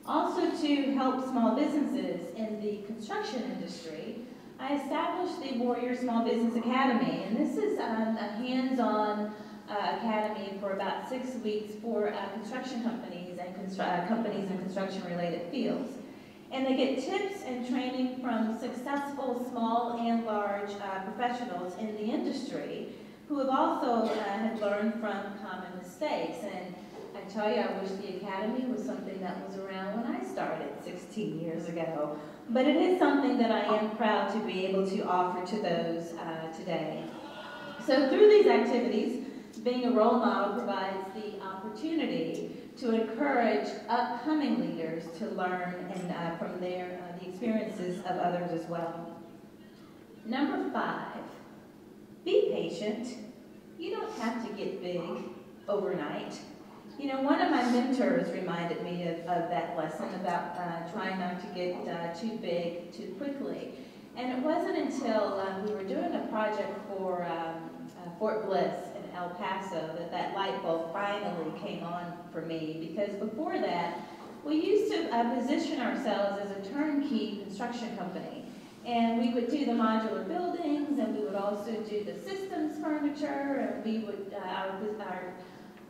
[SPEAKER 11] Also, to help small businesses in the construction industry, I established the Warrior Small Business Academy. And this is a hands-on academy for about 6 weeks for construction companies and companies in construction-related fields. And they get tips and training from successful small and large professionals in the industry who have also have learned from common mistakes. And I can tell you, I wish the Academy was something that was around when I started 16 years ago. But it is something that I am proud to be able to offer to those today. So through these activities, being a role model provides the opportunity to encourage upcoming leaders to learn and from their the experiences of others as well. Number 5, be patient. You don't have to get big overnight. You know, one of my mentors reminded me of that lesson about trying not to get too big too quickly. And it wasn't until we were doing a project for Fort Bliss in El Paso that light bulb finally came on for me, because before that, we used to position ourselves as a turnkey construction company. And we would do the modular buildings, and we would also do the systems furniture, and we would, our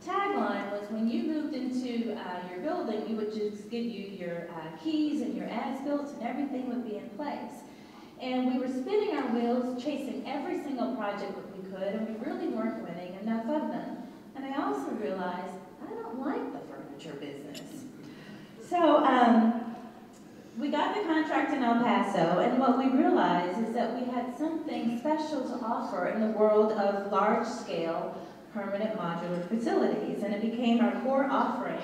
[SPEAKER 11] tagline was, when you moved into your building, we would just give you your keys and your as-built, and everything would be in place. And we were spinning our wheels, chasing every single project that we could, and we really weren't winning enough of them. And I also realized, I don't like the furniture business. So we got the contract in El Paso, and what we realized is that we had something special to offer in the world of large-scale permanent modular facilities, and it became our core offering,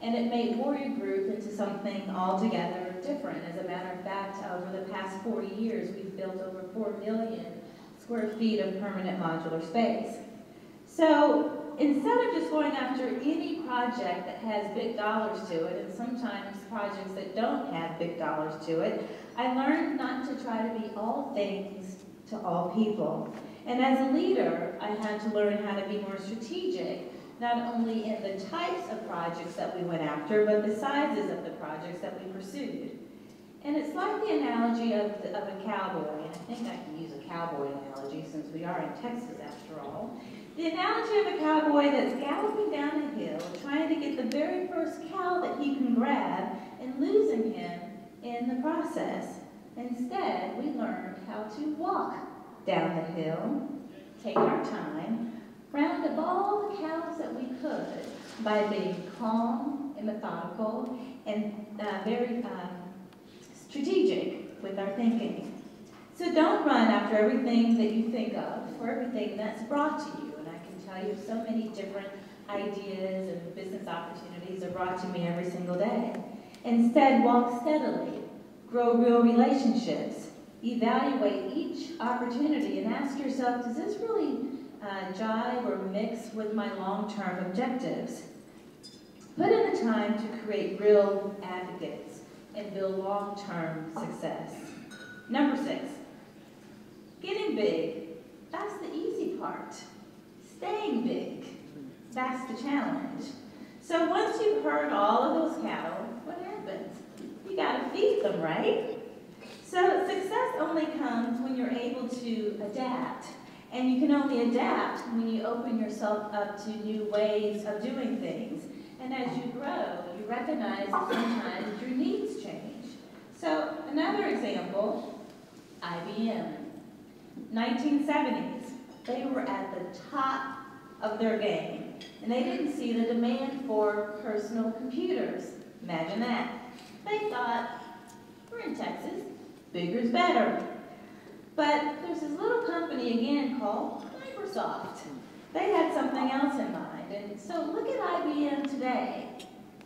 [SPEAKER 11] and it made Warrior Group into something altogether different. As a matter of fact, over the past 4 years, we've built over 4 million square feet of permanent modular space. So instead of just going after any project that has big dollars to it, and sometimes projects that don't have big dollars to it, I learned not to try to be all things to all people. And as a leader, I had to learn how to be more strategic, not only in the types of projects that we went after, but the sizes of the projects that we pursued. And it's like the analogy of a cowboy, and I think I can use a cowboy analogy since we are in Texas after all. The analogy of a cowboy that's galloping down a hill, trying to get the very first cow that he can grab, and losing him in the process. Instead, we learned how to walk down the hill, take our time, round up all the cows that we could by being calm and methodical and very strategic with our thinking. So don't run after everything that you think of or everything that's brought to you. And I can tell you so many different ideas and business opportunities are brought to me every single day. Instead, walk steadily, grow real relationships, evaluate each opportunity and ask yourself, does this really jive or mix with my long-term objectives? Put in the time to create real advocates and build long-term success. Number 6, getting big, that's the easy part. Staying big, that's the challenge. So once you've herd all of those cattle, what happens? You gotta feed them, right? So success only comes when you're able to adapt. And you can only adapt when you open yourself up to new ways of doing things. And as you grow, you recognize that sometimes your needs change. So another example, IBM. 1970s, they were at the top of their game. And they didn't see the demand for personal computers. Imagine that. They thought, we're in Texas, bigger's better. But there's this little company again called Microsoft. They had something else in mind. And so look at IBM today.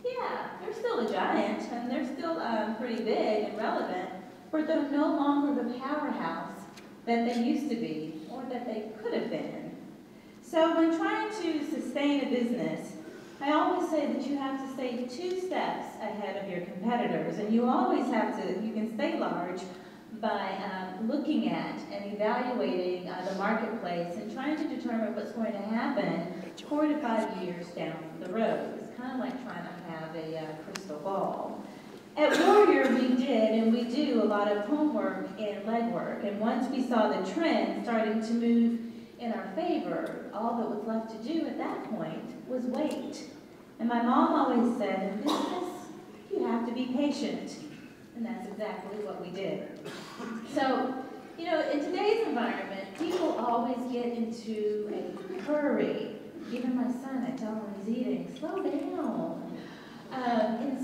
[SPEAKER 11] Yeah, they're still a giant, and they're still pretty big and relevant, but they're no longer the powerhouse that they used to be or that they could have been. So when trying to sustain a business, I always say that you have to stay 2 steps ahead of your competitors, and you always have to, you can stay large by looking at and evaluating the marketplace and trying to determine what's going to happen 4 to 5 years down the road. It's kind of like trying to have a crystal ball. At Warrior, we did and we do a lot of homework and legwork, and once we saw the trend starting to move in our favor, all that was left to do at that point was wait. And my mom always said, in business, you have to be patient. And that's exactly what we did. So, you know, in today's environment, people always get into a hurry. Even my son, I tell him when he's eating, slow down.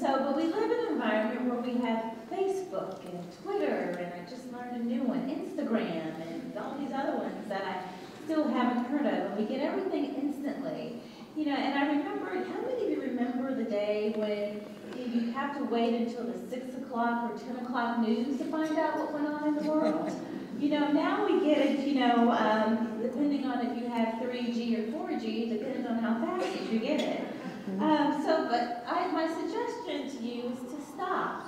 [SPEAKER 11] But we live in an environment where we have Facebook and Twitter, and I just learned a new one, Instagram, and all these other ones that I still haven't heard of, and we get everything instantly. You know, and I remember, how many of you remember the day when you have to wait until the 6 o'clock or 10 o'clock news to find out what went on in the world? You know, now we get it, you know, depending on if you have 3G or 4G, depends on how fast you get it. My suggestion to you is to stop,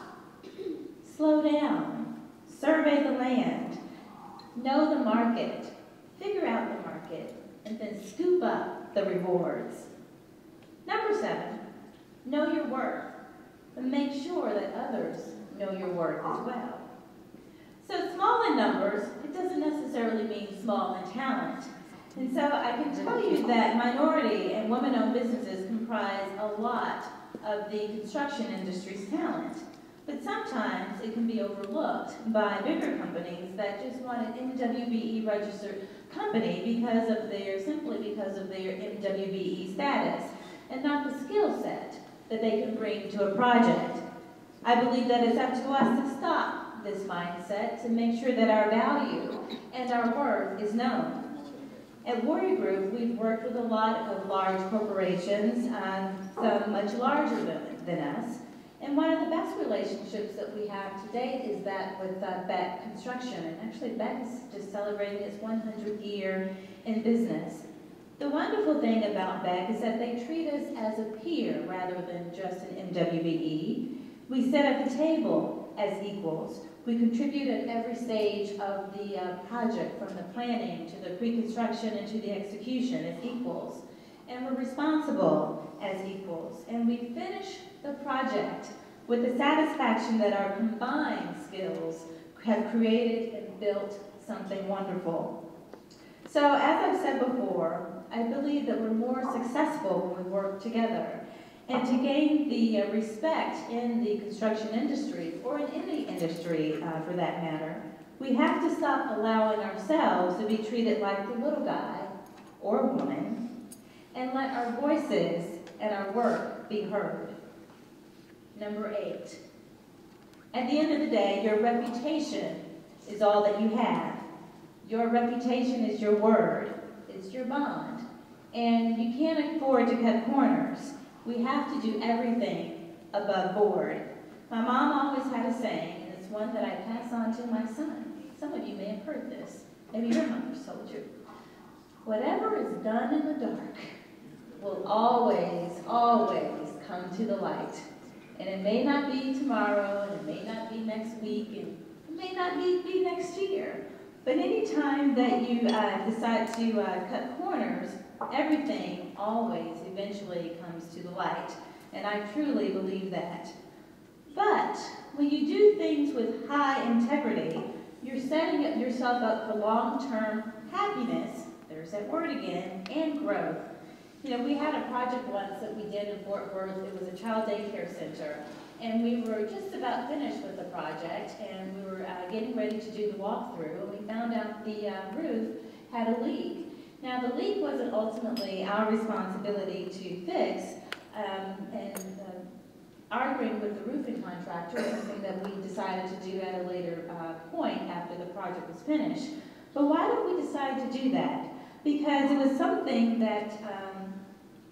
[SPEAKER 11] slow down, survey the land, know the market, figure out the market, and then scoop up the rewards. Number 7, know your worth, but make sure that others know your worth as well. So small in numbers, it doesn't necessarily mean small in talent. And so I can tell you that minority and women-owned businesses comprise a lot of the construction industry's talent. But sometimes it can be overlooked by bigger companies that just want an MWBE registered company simply because of their MWBE status, and not the skill set that they can bring to a project. I believe that it's up to us to stop this mindset, to make sure that our value and our worth is known. At Warrior Group, we've worked with a lot of large corporations, some much larger than us. And one of the best relationships that we have to date is that with Beck Construction. And actually, Beck is just celebrating its 100th year in business. The wonderful thing about Beck is that they treat us as a peer rather than just an MWBE. We sit at the table as equals. We contribute at every stage of the project, from the planning to the pre-construction and to the execution as equals. And we're responsible as equals. And we finish the project with the satisfaction that our combined skills have created and built something wonderful. So as I've said before, I believe that we're more successful when we work together. And to gain the respect in the construction industry, or in any industry for that matter, we have to stop allowing ourselves to be treated like the little guy or woman, and let our voices and our work be heard. Number 8, at the end of the day, your reputation is all that you have. Your reputation is your word, it's your bond, and you can't afford to cut corners. We have to do everything above board. My mom always had a saying, and it's one that I pass on to my son. Some of you may have heard this. Maybe your mother's told you. Whatever is done in the dark will always, always come to the light. And it may not be tomorrow, and it may not be next week, and it may not be next year. But any time that you decide to cut corners, everything always eventually comes to the light. And I truly believe that. But when you do things with high integrity, you're setting yourself up for long-term happiness, there's that word again, and growth. You know, we had a project once that we did in Fort Worth. It was a child daycare center. And we were just about finished with the project, and we were getting ready to do the walkthrough, and we found out the roof had a leak. Now, the leak wasn't ultimately our responsibility to fix, arguing with the roofing contractor is something that we decided to do at a later point after the project was finished. But why did we decide to do that? Because it was something that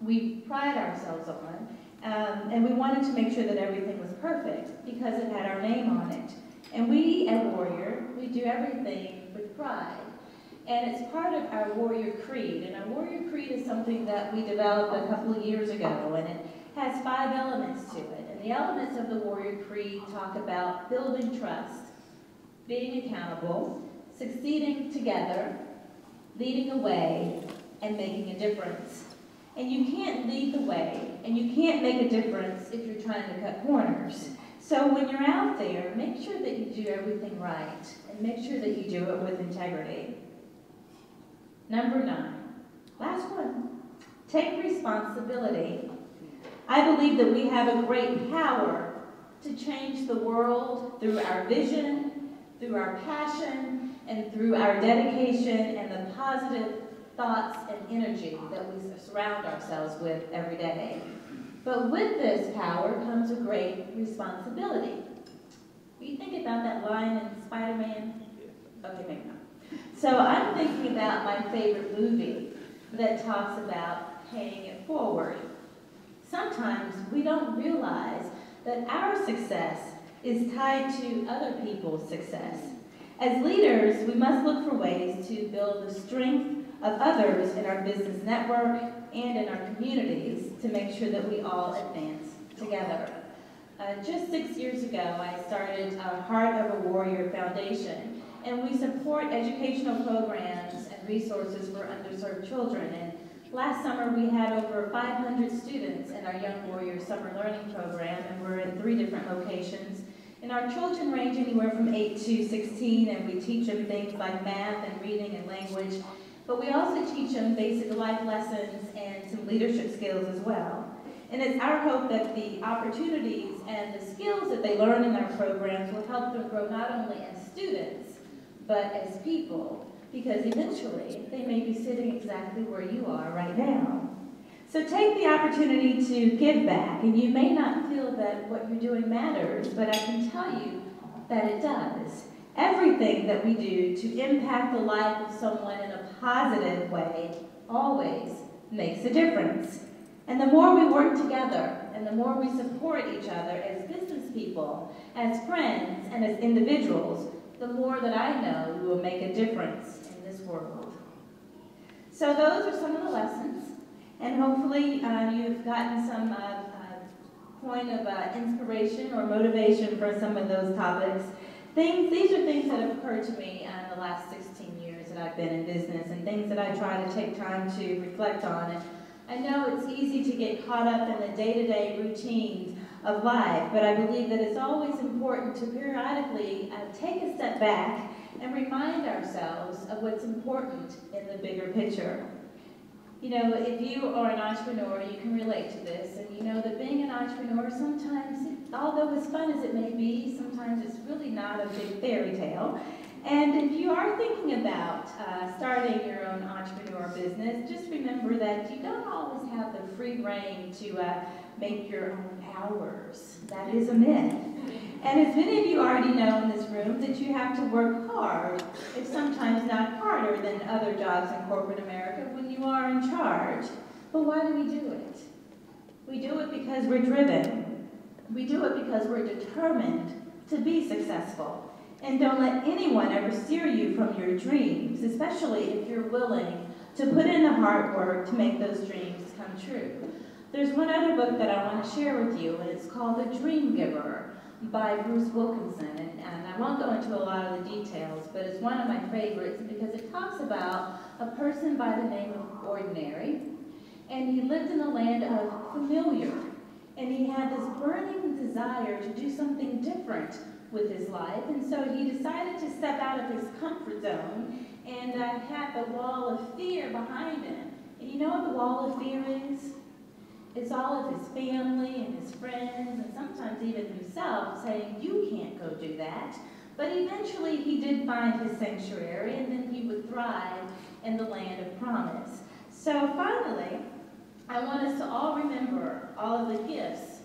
[SPEAKER 11] we pride ourselves on, and we wanted to make sure that everything was perfect because it had our name on it. And we at Warrior, we do everything with pride. And it's part of our Warrior Creed. And our Warrior Creed is something that we developed a couple of years ago, and it has 5 elements to it. And the elements of the Warrior Creed talk about building trust, being accountable, succeeding together, leading the way, and making a difference. And you can't lead the way, and you can't make a difference if you're trying to cut corners. So when you're out there, make sure that you do everything right, and make sure that you do it with integrity. Number 9, last one, take responsibility. I believe that we have a great power to change the world through our vision, through our passion, and through our dedication and the positive thoughts and energy that we surround ourselves with every day. But with this power comes a great responsibility. You think about that line in Spider-Man? Okay, maybe not. So I'm thinking about my favorite movie that talks about paying it forward. Sometimes we don't realize that our success is tied to other people's success. As leaders, we must look for ways to build the strength of others in our business network and in our communities to make sure that we all advance together. Just 6 years ago, I started Heart of a Warrior Foundation, and we support educational programs and resources for underserved children. And last summer, we had over 500 students in our Young Warriors Summer Learning Program, and we're in 3 different locations. And our children range anywhere from 8 to 16, and we teach them things like math and reading and language. But we also teach them basic life lessons and some leadership skills as well. And it's our hope that the opportunities and the skills that they learn in our programs will help them grow not only as students, but as people, because eventually they may be sitting exactly where you are right now. So take the opportunity to give back, and you may not feel that what you're doing matters, but I can tell you that it does. Everything that we do to impact the life of someone in a positive way always makes a difference. And the more we work together, and the more we support each other as business people, as friends, and as individuals, the more that I know we will make a difference in this world. So those are some of the lessons, and hopefully you've gotten some point of inspiration or motivation for some of those topics. These are things that have occurred to me in the last 16 years that I've been in business, and things that I try to take time to reflect on. And I know it's easy to get caught up in the day-to-day routines of life, but I believe that it's always important to periodically take a step back and remind ourselves of what's important in the bigger picture. You know, if you are an entrepreneur, you can relate to this, and you know that being an entrepreneur sometimes, although as fun as it may be, sometimes it's really not a big fairy tale. And if you are thinking about starting your own entrepreneur business, just remember that you don't always have the free rein to make your own hours. That is a myth. And as many of you already know in this room, that you have to work hard, if sometimes not harder than other jobs in corporate America when you are in charge. But why do we do it? We do it because we're driven. We do it because we're determined to be successful. And don't let anyone ever steer you from your dreams, especially if you're willing to put in the hard work to make those dreams come true. There's one other book that I want to share with you, and it's called The Dream Giver by Bruce Wilkinson. And I won't go into a lot of the details, but it's one of my favorites because it talks about a person by the name of Ordinary, and he lived in a land of familiar, and he had this burning desire to do something different with his life, and so he decided to step out of his comfort zone and had the wall of fear behind him. And you know what the wall of fear is? It's all of his family and his friends, and sometimes even himself, saying, you can't go do that. But eventually he did find his sanctuary, and then he would thrive in the land of promise. So finally, I want us to all remember all of the gifts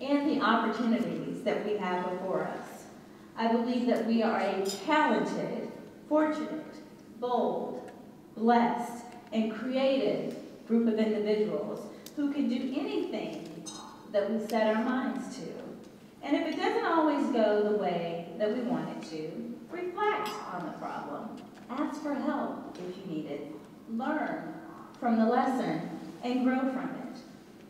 [SPEAKER 11] and the opportunities that we have before us. I believe that we are a talented, fortunate, bold, blessed, and creative group of individuals who can do anything that we set our minds to. And if it doesn't always go the way that we want it to, reflect on the problem. Ask for help if you need it. Learn from the lesson and grow from it.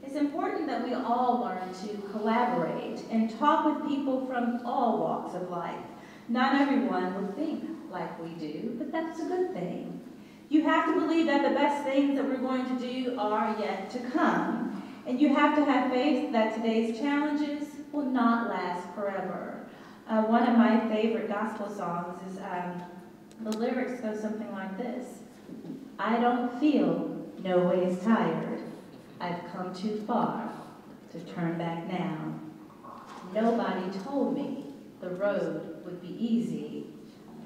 [SPEAKER 11] It's important that we all learn to collaborate and talk with people from all walks of life. Not everyone will think like we do, but that's a good thing. You have to believe that the best things that we're going to do are yet to come. And you have to have faith that today's challenges will not last forever. One of my favorite gospel songs is, the lyrics go something like this. I don't feel no ways tired. I've come too far to turn back now. Nobody told me the road would be easy,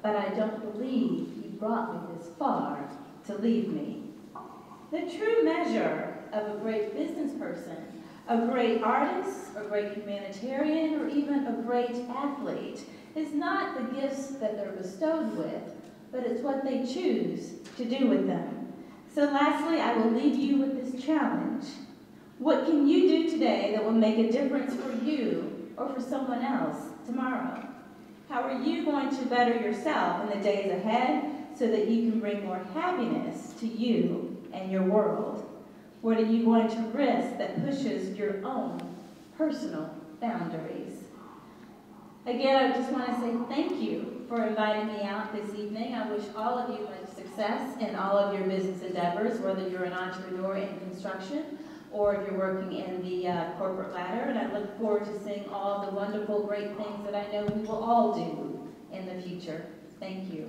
[SPEAKER 11] but I don't believe you brought me this far to leave me. The true measure of a great business person, a great artist, a great humanitarian, or even a great athlete is not the gifts that they're bestowed with, but it's what they choose to do with them. So lastly, I will leave you with this challenge. What can you do today that will make a difference for you or for someone else tomorrow? How are you going to better yourself in the days ahead so that you can bring more happiness to you and your world? What are you going to risk that pushes your own personal boundaries? Again, I just want to say thank you for inviting me out this evening. I wish all of you much success in all of your business endeavors, whether you're an entrepreneur in construction or if you're working in the corporate ladder. And I look forward to seeing all the wonderful, great things that I know we will all do in the future. Thank you.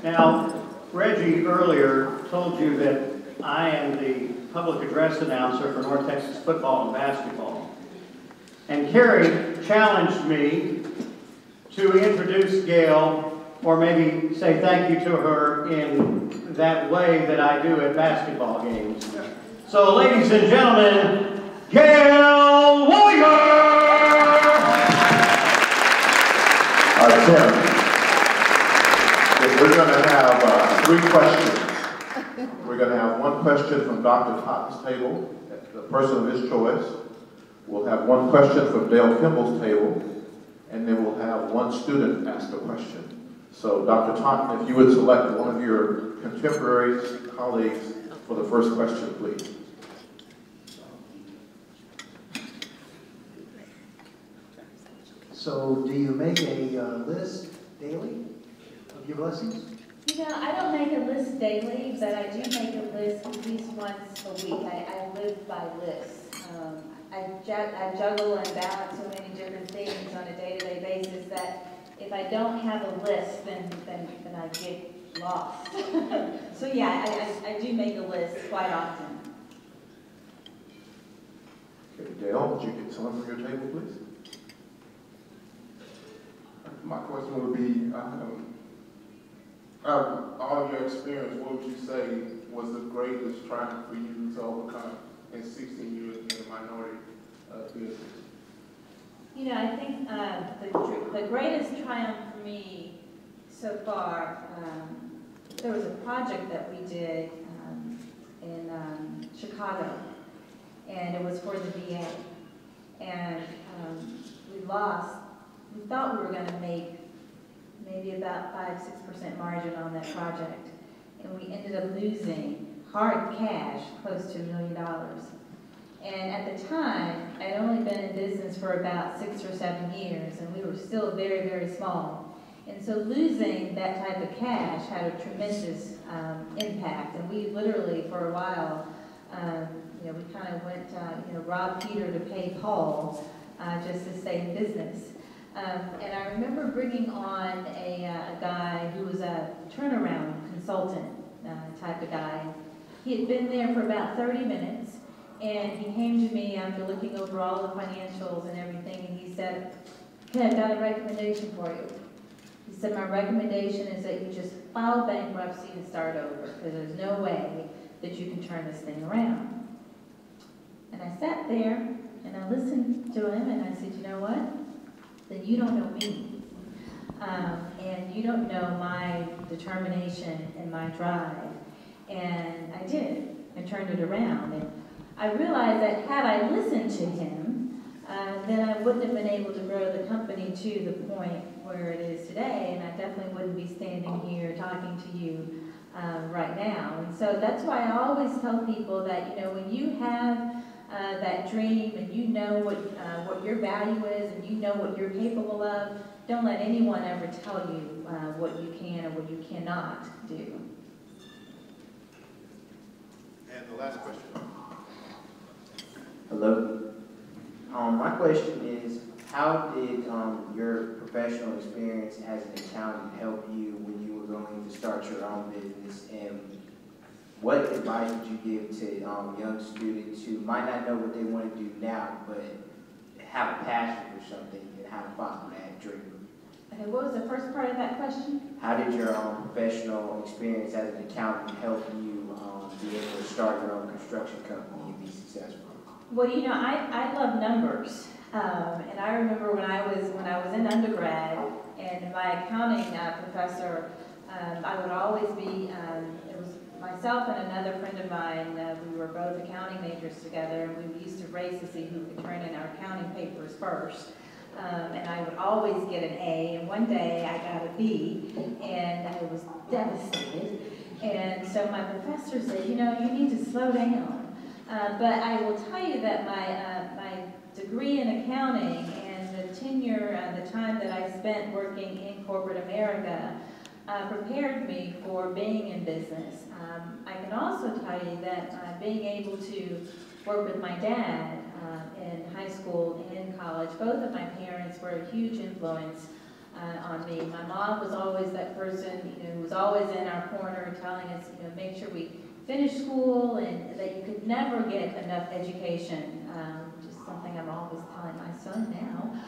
[SPEAKER 5] Now, Reggie earlier told you that I am the public address announcer for North Texas football and basketball. And Carrie challenged me to introduce Gail, or maybe say thank you to her in that way that I do at basketball games. So, ladies and gentlemen, Gail Warrior!
[SPEAKER 9] Tim. We're going to have 3 questions. We're going to have 1 question from Dr. Totten's table, the person of his choice. We'll have 1 question from Dale Kimball's table, and then we'll have 1 student ask a question. So Dr. Totten, if you would select one of your contemporaries, colleagues, for the first question, please.
[SPEAKER 7] So, do you make a list daily of your blessings?
[SPEAKER 11] You know, I don't make a list daily, but I do make a list at least once a week. I live by lists. I juggle and balance so many different things on a day-to-day basis that if I don't have a list, then I get lost. So yeah, I do make a list quite often.
[SPEAKER 9] Okay, Dale, would you get someone from your table, please?
[SPEAKER 12] My question would be, all of your experience, what would you say was the greatest triumph for you to overcome in 16 years in a minority business?
[SPEAKER 11] You know, I think the greatest triumph for me so far, there was a project that we did in Chicago, and it was for the VA. And we lost. We thought we were going to make maybe about 5–6% margin on that project, and we ended up losing hard cash close to $1 million. And at the time, I'd only been in business for about 6 or 7 years, and we were still very, very small. And so losing that type of cash had a tremendous impact, and we literally, for a while, you know, we kind of went, you know, rob Peter to pay Paul just to stay in business. And I remember bringing on a guy who was a turnaround consultant type of guy. He had been there for about 30 minutes, and he came to me after looking over all the financials and everything, and he said, "Okay, I've got a recommendation for you." He said, "My recommendation is that you just file bankruptcy and start over, because there's no way that you can turn this thing around." And I sat there, and I listened to him, and I said, "You know what? Then you don't know me, and you don't know my determination and my drive." And I did. I turned it around, and I realized that had I listened to him, then I wouldn't have been able to grow the company to the point where it is today, and I definitely wouldn't be standing here talking to you right now. And so that's why I always tell people that, you know, when you have that dream and you know what your value is and you know what you're capable of, don't let anyone ever tell you what you can or what you cannot do.
[SPEAKER 9] And the last question.
[SPEAKER 8] Hello. My question is, How did your professional experience as an accountant help you when you were going to start your own business? And what advice would you give to young students who might not know what they want to do now, but have a passion for something and how to follow that dream?
[SPEAKER 11] Okay, what was the first part of that question?
[SPEAKER 8] How did your professional experience as an accountant help you be able to start your own construction company and be successful?
[SPEAKER 11] Well, you know, I love numbers. And I remember when I was in undergrad, and my accounting professor, I would always be, it was myself and another friend of mine, we were both accounting majors together, and we used to race to see who could turn in our accounting papers first. And I would always get an A, and one day I got a B, and I was devastated. And so my professor said, you know, you need to slow down. But I will tell you that my degree in accounting and the tenure, the time that I spent working in corporate America, prepared me for being in business. I can also tell you that being able to work with my dad in high school and in college, both of my parents were a huge influence on me. My mom was always that person, you know, who was always in our corner telling us, you know, make sure we finish school and that you could never get enough education, which is something I'm always telling my son now.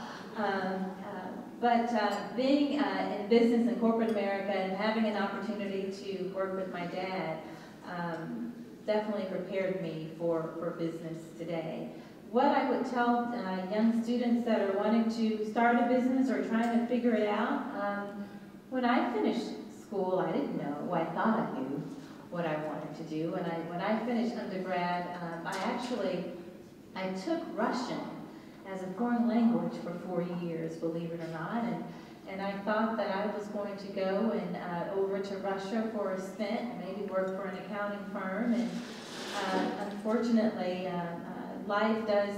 [SPEAKER 11] But being in business in corporate America and having an opportunity to work with my dad definitely prepared me for business today. What I would tell young students that are wanting to start a business or trying to figure it out, when I finished school, I didn't know. I thought I knew what I wanted to do. And when I finished undergrad, I took Russian as a foreign language for 4 years, believe it or not. And I thought that I was going to go and over to Russia for a stint, maybe work for an accounting firm. And unfortunately, life does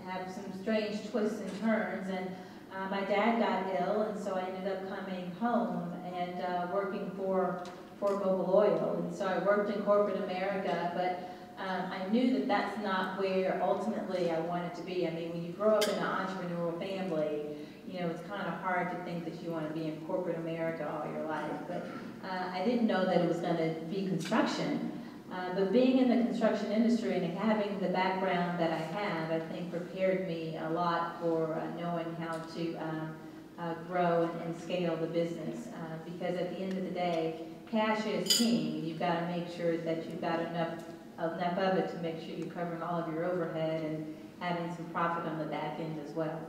[SPEAKER 11] have some strange twists and turns. And my dad got ill, and so I ended up coming home and working for Mobil Oil. And so I worked in corporate America, but I knew that that's not where ultimately I wanted to be. I mean, when you grow up in an entrepreneurial family, you know, it's kind of hard to think that you want to be in corporate America all your life. But I didn't know that it was going to be construction. But being in the construction industry and having the background that I have, I think prepared me a lot for knowing how to grow and scale the business. Because at the end of the day, cash is king. You've got to make sure that you've got enough of it to make sure you're covering all of your overhead and having some profit on the back end as well.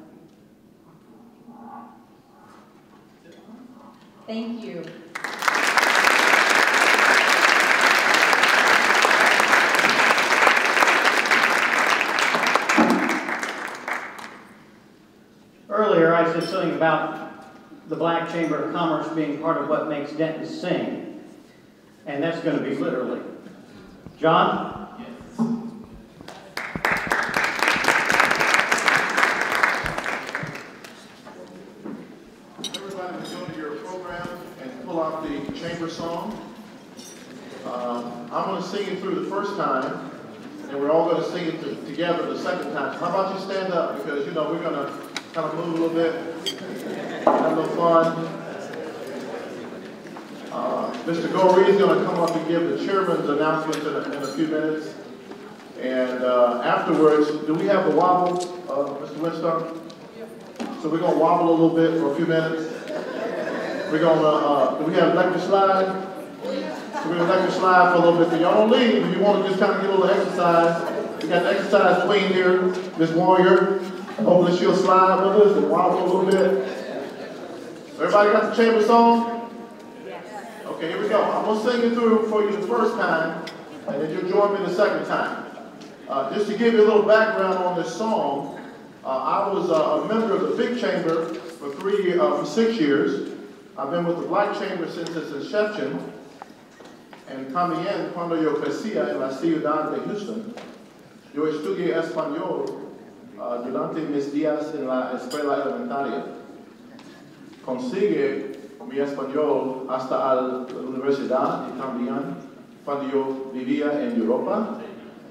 [SPEAKER 11] Thank you.
[SPEAKER 5] Earlier, I said something about the Black Chamber of Commerce being part of what makes Denton sing. And that's going to be literally. John? Yes.
[SPEAKER 9] Everybody would go to your program and pull out the chamber song. I'm going to sing it through the first time, and we're all going to sing it together the second time. How about you stand up? Because, you know, we're going to kind of move a little bit, have a little fun. Mr. Gorey is going to come up and give the chairman's announcements in a few minutes. And afterwards, do we have the wobble, Mr. Winstone? So we're going to wobble a little bit for a few minutes. We're going to, do we have electric slide? So we're going to electric slide for a little bit. Y'all don't leave if you want to just kind of get a little exercise. We got the exercise queen here, Miss Warrior. Hopefully she'll slide with us and wobble a little bit. Everybody got the chamber song? Okay, here we go. I'm going to sing it through for you the first time, and then you'll join me the second time. Just to give you a little background on this song, I was a member of the Big Chamber for 6 years. I've been with the Black Chamber since its inception. And también cuando yo crecía en la ciudad de Houston, yo estudié español durante mis días en la escuela elementaria. Consigue mi español hasta la universidad y también cuando yo vivía en Europa,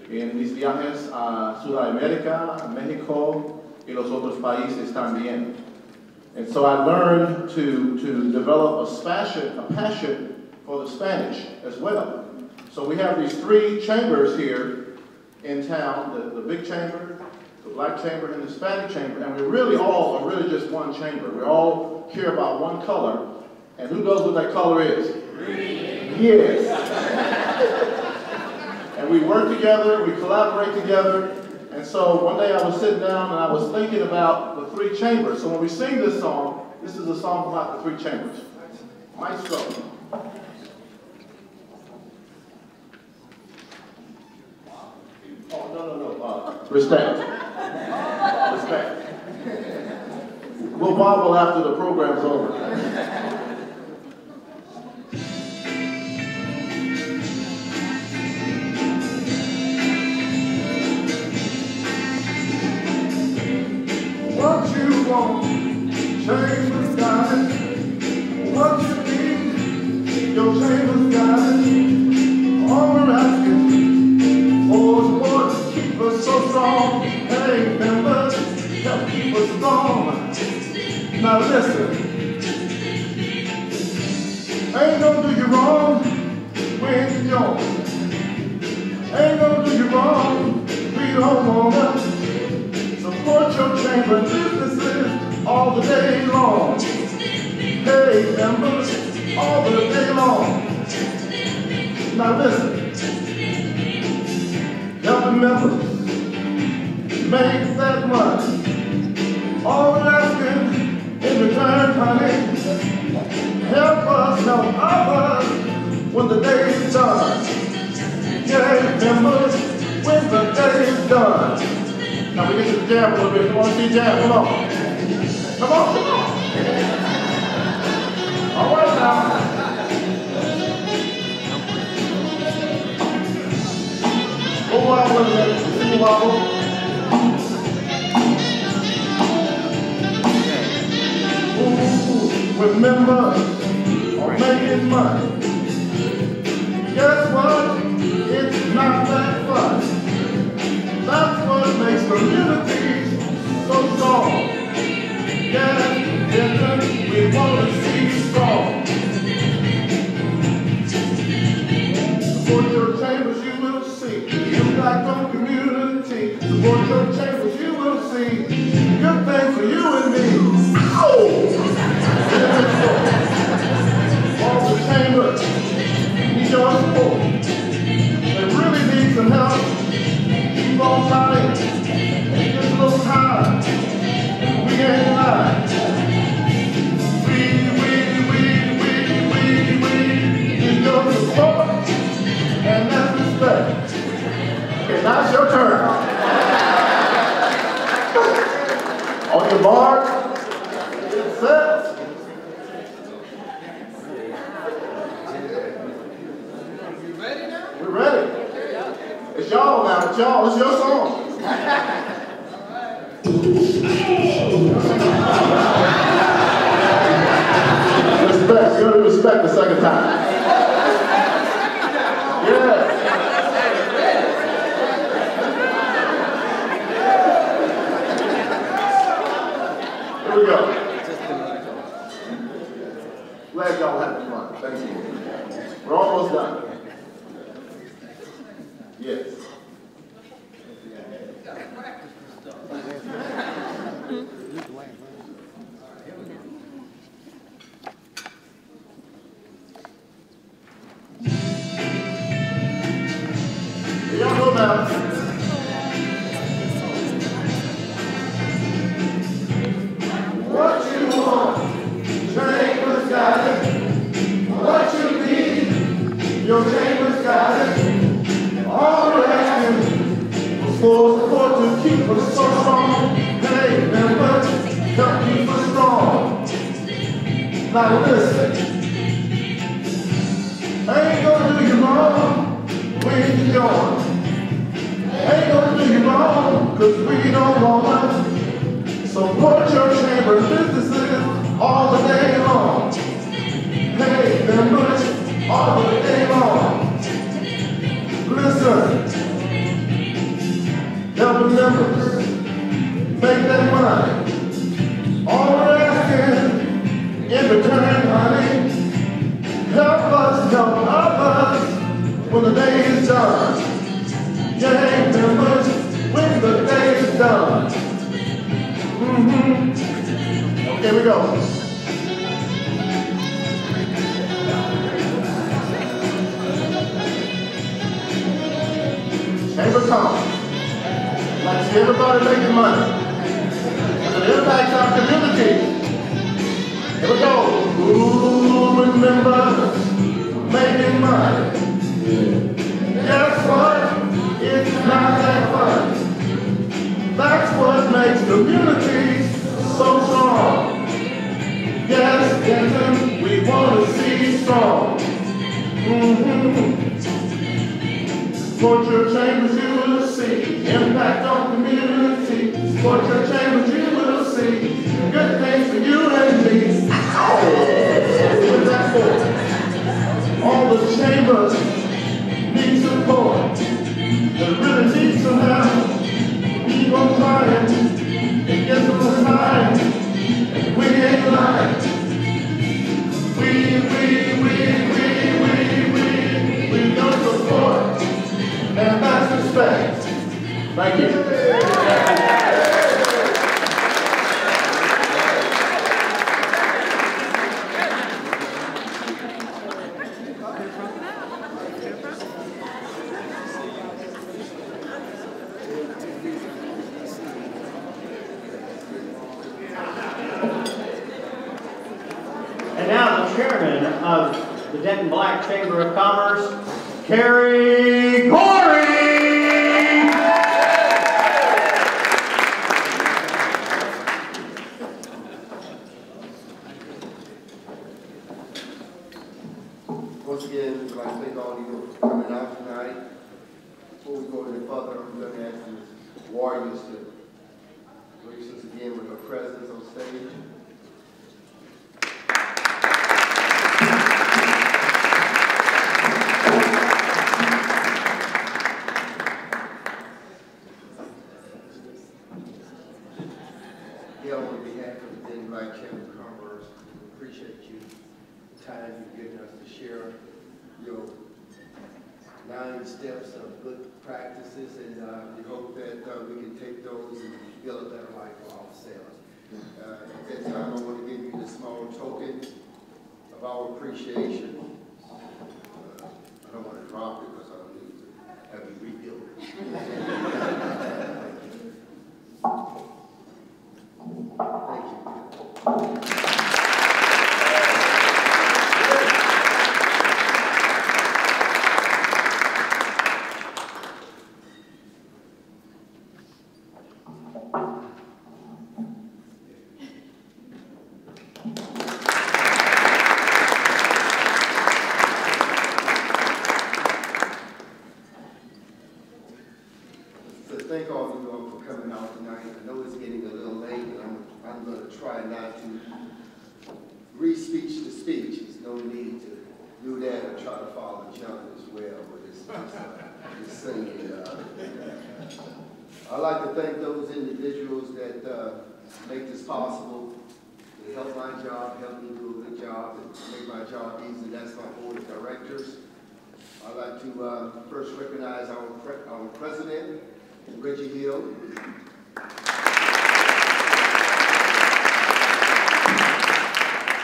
[SPEAKER 9] en mis viajes a Sudamérica, México y los otros países también. And so I learned to develop a passion for the Spanish as well. So we have these 3 chambers here in town, the big chamber, the black chamber, and the Hispanic chamber, and we really all are really just one chamber. We all care about one color, and who knows what that color is? Green. Yes. And we work together, we collaborate together, and so one day I was sitting down and I was thinking about the 3 chambers. So when we sing this song, this is a song about the 3 chambers. Maestro. Oh, no. Respect. Respect. We'll wobble after the program's over. What you want, chambers got it. What you need, your chambers got it. All we're asking for is what to keep us so strong. Hey, members, help keep us strong. Now listen, ain't gonna do you wrong when you join. Ain't gonna do you wrong, we don't wanna. Support your chamber businesses all the day long. Hey, members, all the day long. Now listen, help the members make that money. All we're asking in return, honey, help us, help others when the day is done. Yeah, members, when the day is done. Now we get to the jam a little bit. You want to see jam? Come on. Come on, come on. All right now. Go wobble a minute. See you wobble. Ooh, remember, are making money. Guess what? It's not that fun. That's what makes communities so strong. Yeah, we want to see strong. Support your chambers, you will see. Impact on community. Support your chambers, you will see. Good things for you and me. Ow! All the chambers need your support. They really need some help. Keep on fighting, and just a little time, and we ain't lying. We need your support, and that's respect. Okay, now it's your turn. On your mark, set.
[SPEAKER 1] You ready now?
[SPEAKER 9] We're ready. It's y'all now, it's y'all, it's your song. Respect, you gotta respect the second time. Yeah. Here we go. Glad y'all having fun. Thank you. We're almost done. Yes. Y'all know now. What you want, chambers got it. What you need, your chambers got it. All we're asking for support to keep us so strong. Hey, members, help keep us strong. Now listen, ain't gonna do you wrong when you join. Ain't gonna do you wrong, cause we don't wanna. Support your chamber businesses all the day long. Hey, members, all the day long. Listen, help the members make that money. go. Chamber Commerce. I'd like to see everybody making money. As it impacts our community. Here we go. Who remembers making money? Guess what? It's not that fun. That's what makes communities so strong. Yes, Denton, we want to see strong. Support your chambers, you will see impact on community. Support your chambers, you will see good things for you and me. What is that for? All the chambers need support. They really need some help. Keep on trying. It gets on time. We ain't lying. We don't support. And that's respect. Thank you.
[SPEAKER 5] And now the chairman of the Denton Black Chamber of Commerce, Carrie Gorey.
[SPEAKER 13] Once again, I'd like to thank all of you for coming out tonight. Before we go any further, I'm going to ask the warriors to grace us again with their presence on stage. Yeah, on behalf of the Denton Black Chamber of Commerce, appreciate you, the time you've given us to share your 9 steps of good practices, and we hope that we can take those and build a better life for ourselves. At that time, I want to give you this small token of our appreciation. I don't want to drop it because I don't need to have you rebuild it. Thank you. Thank all of you all for coming out tonight. I know it's getting a little late, and I'm going to try not to re-speech the speech. There's no need to do that or try to follow John as well, but it's singing. I'd like to thank those individuals that make this possible, to help my job, help me do a good job, and make my job easy. That's my board of directors. I'd like to first recognize our president, Reggie Hill.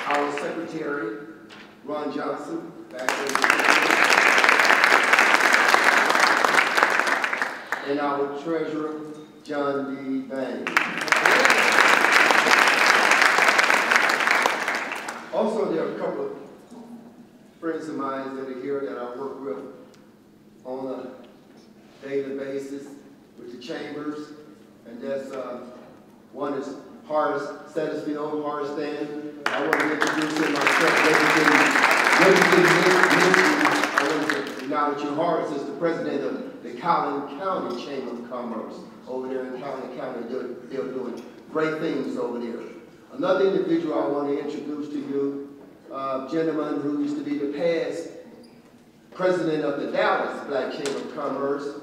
[SPEAKER 13] Our secretary, Ron Johnson, back there. And our treasurer, John D. Banks. Also, there are a couple of friends of mine that are here that I work with on a daily basis with the chambers, and that's one is Horace Satterfield, Horace Stan. I want to introduce him myself. I want to acknowledge you. Horace is the president of the Collin County Chamber of Commerce over there in Collin County. They're doing great things over there. Another individual I want to introduce to you, a gentleman who used to be the past president of the Dallas Black Chamber of Commerce.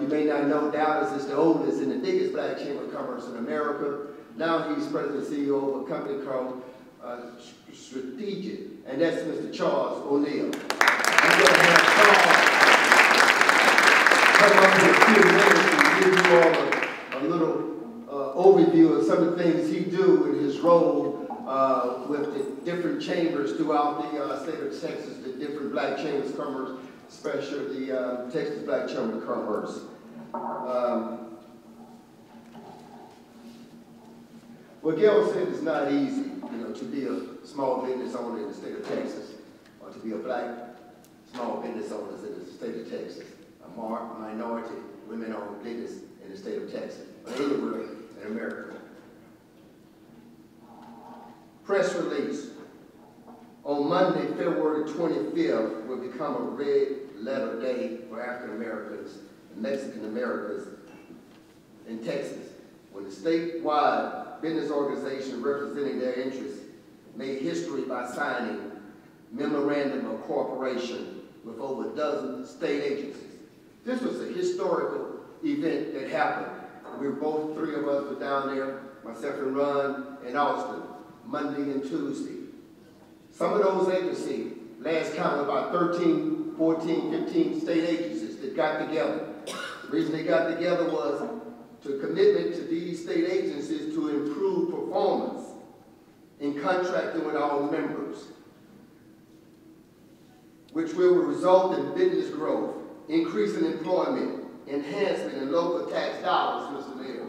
[SPEAKER 13] You may not know Dallas is the oldest and the biggest Black Chamber of Commerce in America. Now he's president and CEO of a company called Strategic, and that's Mr. Charles O'Neill. I'm going to have Charles come up in a few minutes and give you all a little overview of some of the things he do in his role different chambers throughout the state of Texas, the different black chambers of commerce, especially the Texas Black Chamber of Commerce. Well, Gail said it's not easy, to be a small business owner in the state of Texas, or to be a black small business owner in the state of Texas, a minority women-owned business in the state of Texas, or anywhere in America. Press release. On Monday, February 25th, will become a red letter day for African Americans and Mexican Americans in Texas, when the statewide business organization representing their interests made history by signing memorandum of cooperation with over a dozen state agencies. This was a historical event that happened. Three of us were down there, myself and Ron in Austin, Monday and Tuesday. Some of those agencies, last count about 13, 14, 15 state agencies that got together. The reason they got together was to commitment to these state agencies to improve performance in contracting with our members, which will result in business growth, increase in employment, enhancement in local tax dollars, Mr. Mayor,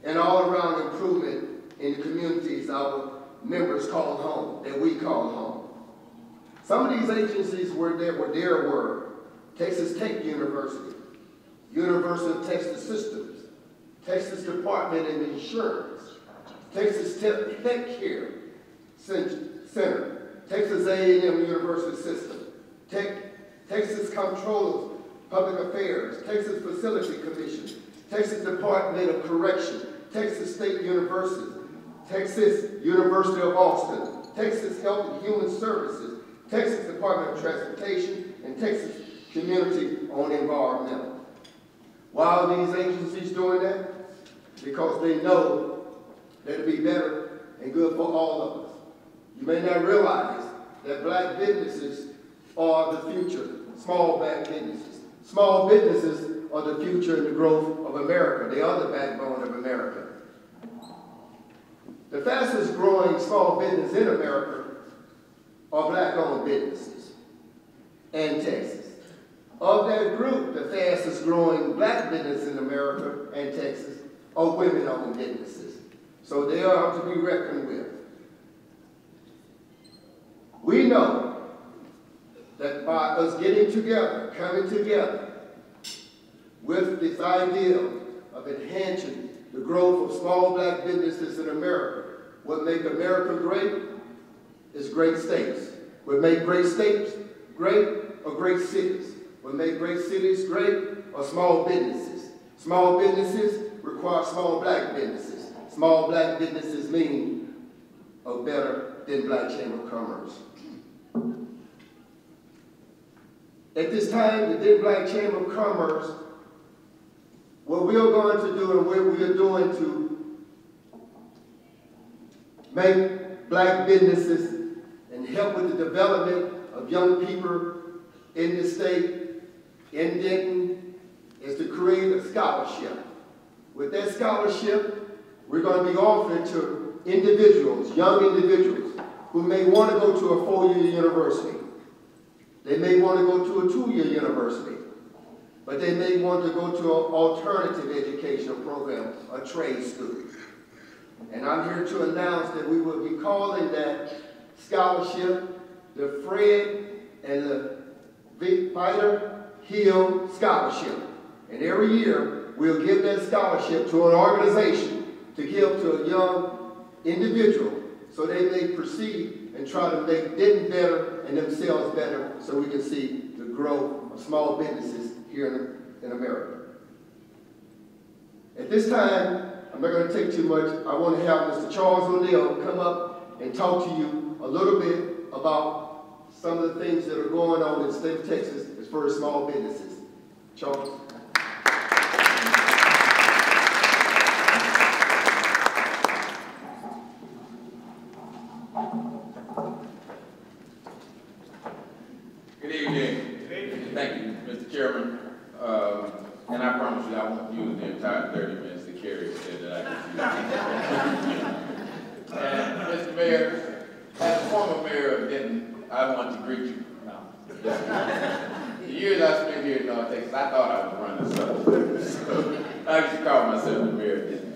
[SPEAKER 13] and all-around improvement in the communities our members call home, that we call home. Some of these agencies were Texas Tech University, University of Texas Systems, Texas Department of Insurance, Texas Tech Care Center, Texas A&M University System, Texas Comptroller of Public Affairs, Texas Facility Commission, Texas Department of Correction, Texas State University, Texas University of Austin, Texas Health and Human Services, Texas Department of Transportation, and Texas Community on Environmental. Why are these agencies doing that? Because they know that it'll be better and good for all of us. You may not realize that black businesses are the future, small black businesses. Small businesses are the future and the growth of America. They are the backbone of America. The fastest growing small business in America are black-owned businesses in Texas. Of that group, the fastest growing black business in America and Texas are women-owned businesses. So they are to be reckoned with. We know that by us getting together, coming together with this idea of enhancing the growth of small black businesses in America, what make America great is great states. What make great states great are great cities. What make great cities great are small businesses. Small businesses require small black businesses. Small black businesses mean a better than Black Chamber of Commerce. At this time, the Den Black Chamber of Commerce, what we are going to do and what we are doing to make black businesses and help with the development of young people in the state, in Denton, is to create a scholarship. With that scholarship, we're going to be offering to individuals, young individuals, who may want to go to a 4-year university. They may want to go to a 2-year university, but they may want to go to an alternative educational program, a trade school. And I'm here to announce that we will be calling that scholarship the Fred and the Vita Hill Scholarship. And every year, we'll give that scholarship to an organization to give to a young individual so they may proceed and try to make them better and themselves better so we can see the growth of small businesses here in America. At this time, I'm not going to take too much. I want to have Mr. Charles O'Neill come up and talk to you a little bit about some of the things that are going on in the state of Texas as far as small businesses. Charles.
[SPEAKER 14] Good evening. Thank you, Mr. Chairman. And I promise you I won't use the entire 30 minutes that Kerry said that I could use. And Mr. Mayor, I want to greet you. No. The years I spent here in North Texas, I thought I was running something. So I used to call myself the mayor of Disney.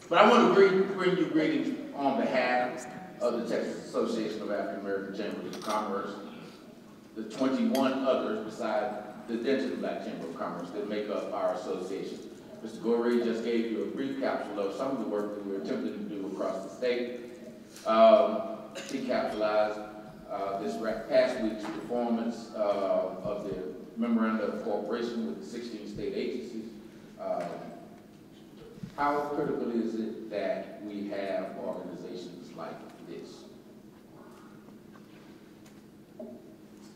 [SPEAKER 14] But I want to bring you greetings on behalf of the Texas Association of African American Chambers of Commerce, the 21 others besides the Denton Black Chamber of Commerce that make up our association. Mr. Gorey just gave you a brief capsule of some of the work that we're attempting to do across the state. He capsulized this past week's performance of the Memorandum of Cooperation with the 16 state agencies. How critical is it that we have organizations like this?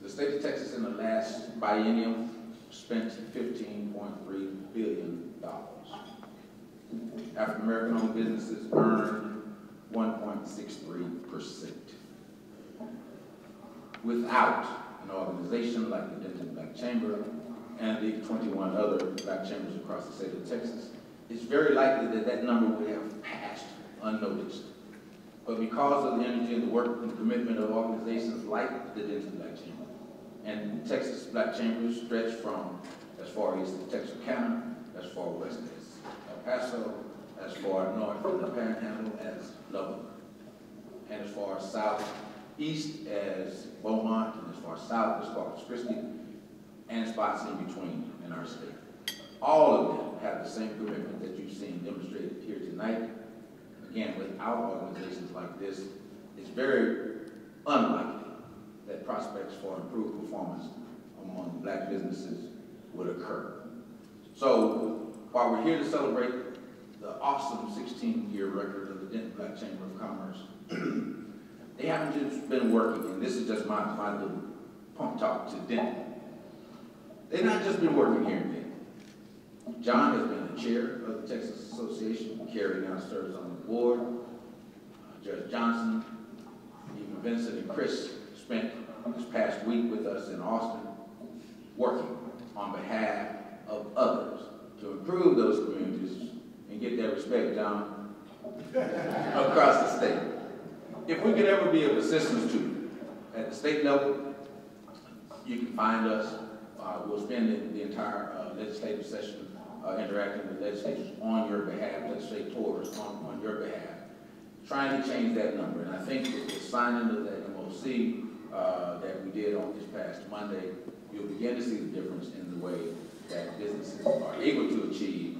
[SPEAKER 14] The state of Texas in the last biennium spent $15.3 billion. African American owned businesses earned 1.63%. Without an organization like the Denton Black Chamber and the 21 other black chambers across the state of Texas, it's very likely that that number would have passed unnoticed. But because of the energy and the work and commitment of organizations like the Denton Black Chamber, and Texas Black Chambers stretch from as far east as Texarkana, as far west as El Paso, as far north in the Panhandle as Lubbock, and as far southeast as Beaumont, and as far south as Corpus Christi, and spots in between in our state. All of them have the same commitment that you've seen demonstrated here tonight. Again, without organizations like this, it's very unlikely that prospects for improved performance among black businesses would occur. So while we're here to celebrate the awesome 16-year record of the Denton Black Chamber of Commerce, they haven't just been working, and this is just my little pump talk to Denton. They've not just been working here in Denton. John has been the chair of the Texas Association, Carrie now serves on the board. Judge Johnson, even Vincent and Chris spent this past week with us in Austin working on behalf of others to improve those communities and get their respect down across the state. If we could ever be of assistance to you at the state level, you can find us. We'll spend the entire legislative session interacting with legislators on your behalf, legislators on your behalf, trying to change that number. And I think with the signing of that MOC that we did on this past Monday, you'll begin to see the difference in the way that businesses are able to achieve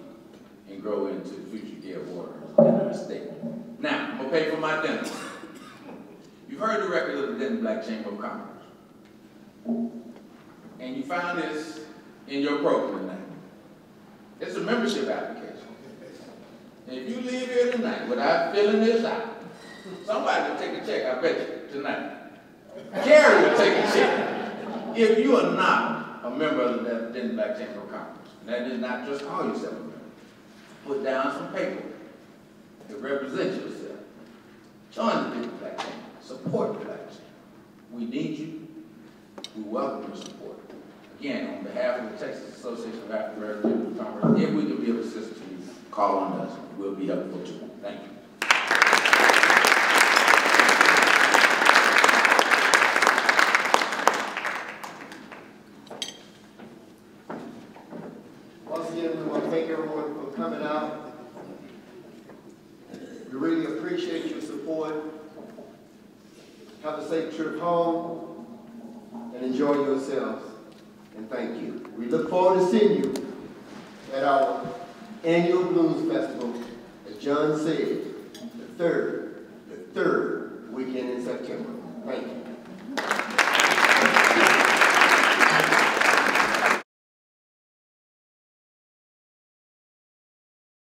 [SPEAKER 14] and grow into future gear waters in our state. Now, I'm going to pay for my dinner. You've heard the record of the Denton Black Chamber of Commerce. And you found this in your program tonight. It's a membership application. And if you leave here tonight without filling this out, somebody will take a check, I bet you, tonight. Carrie will take a check. If you are not a member of the Denton Black Chamber of Commerce, and that is not just call yourself a member, put down some paper to represent yourself. Join the Denton Black Chamber. Support the Black Chamber. We need you. We welcome your support. Again, on behalf of the Texas Association of African American Chambers of Commerce, if we can be of assistance to you, call on us. We'll be helpful too. Thank you.
[SPEAKER 13] Once again, we want to thank everyone for coming out. We really appreciate your support. Have a safe trip home and enjoy yourselves. And thank you. We look forward to seeing you at our annual Blues Festival, as John said, the third weekend in September. Thank you.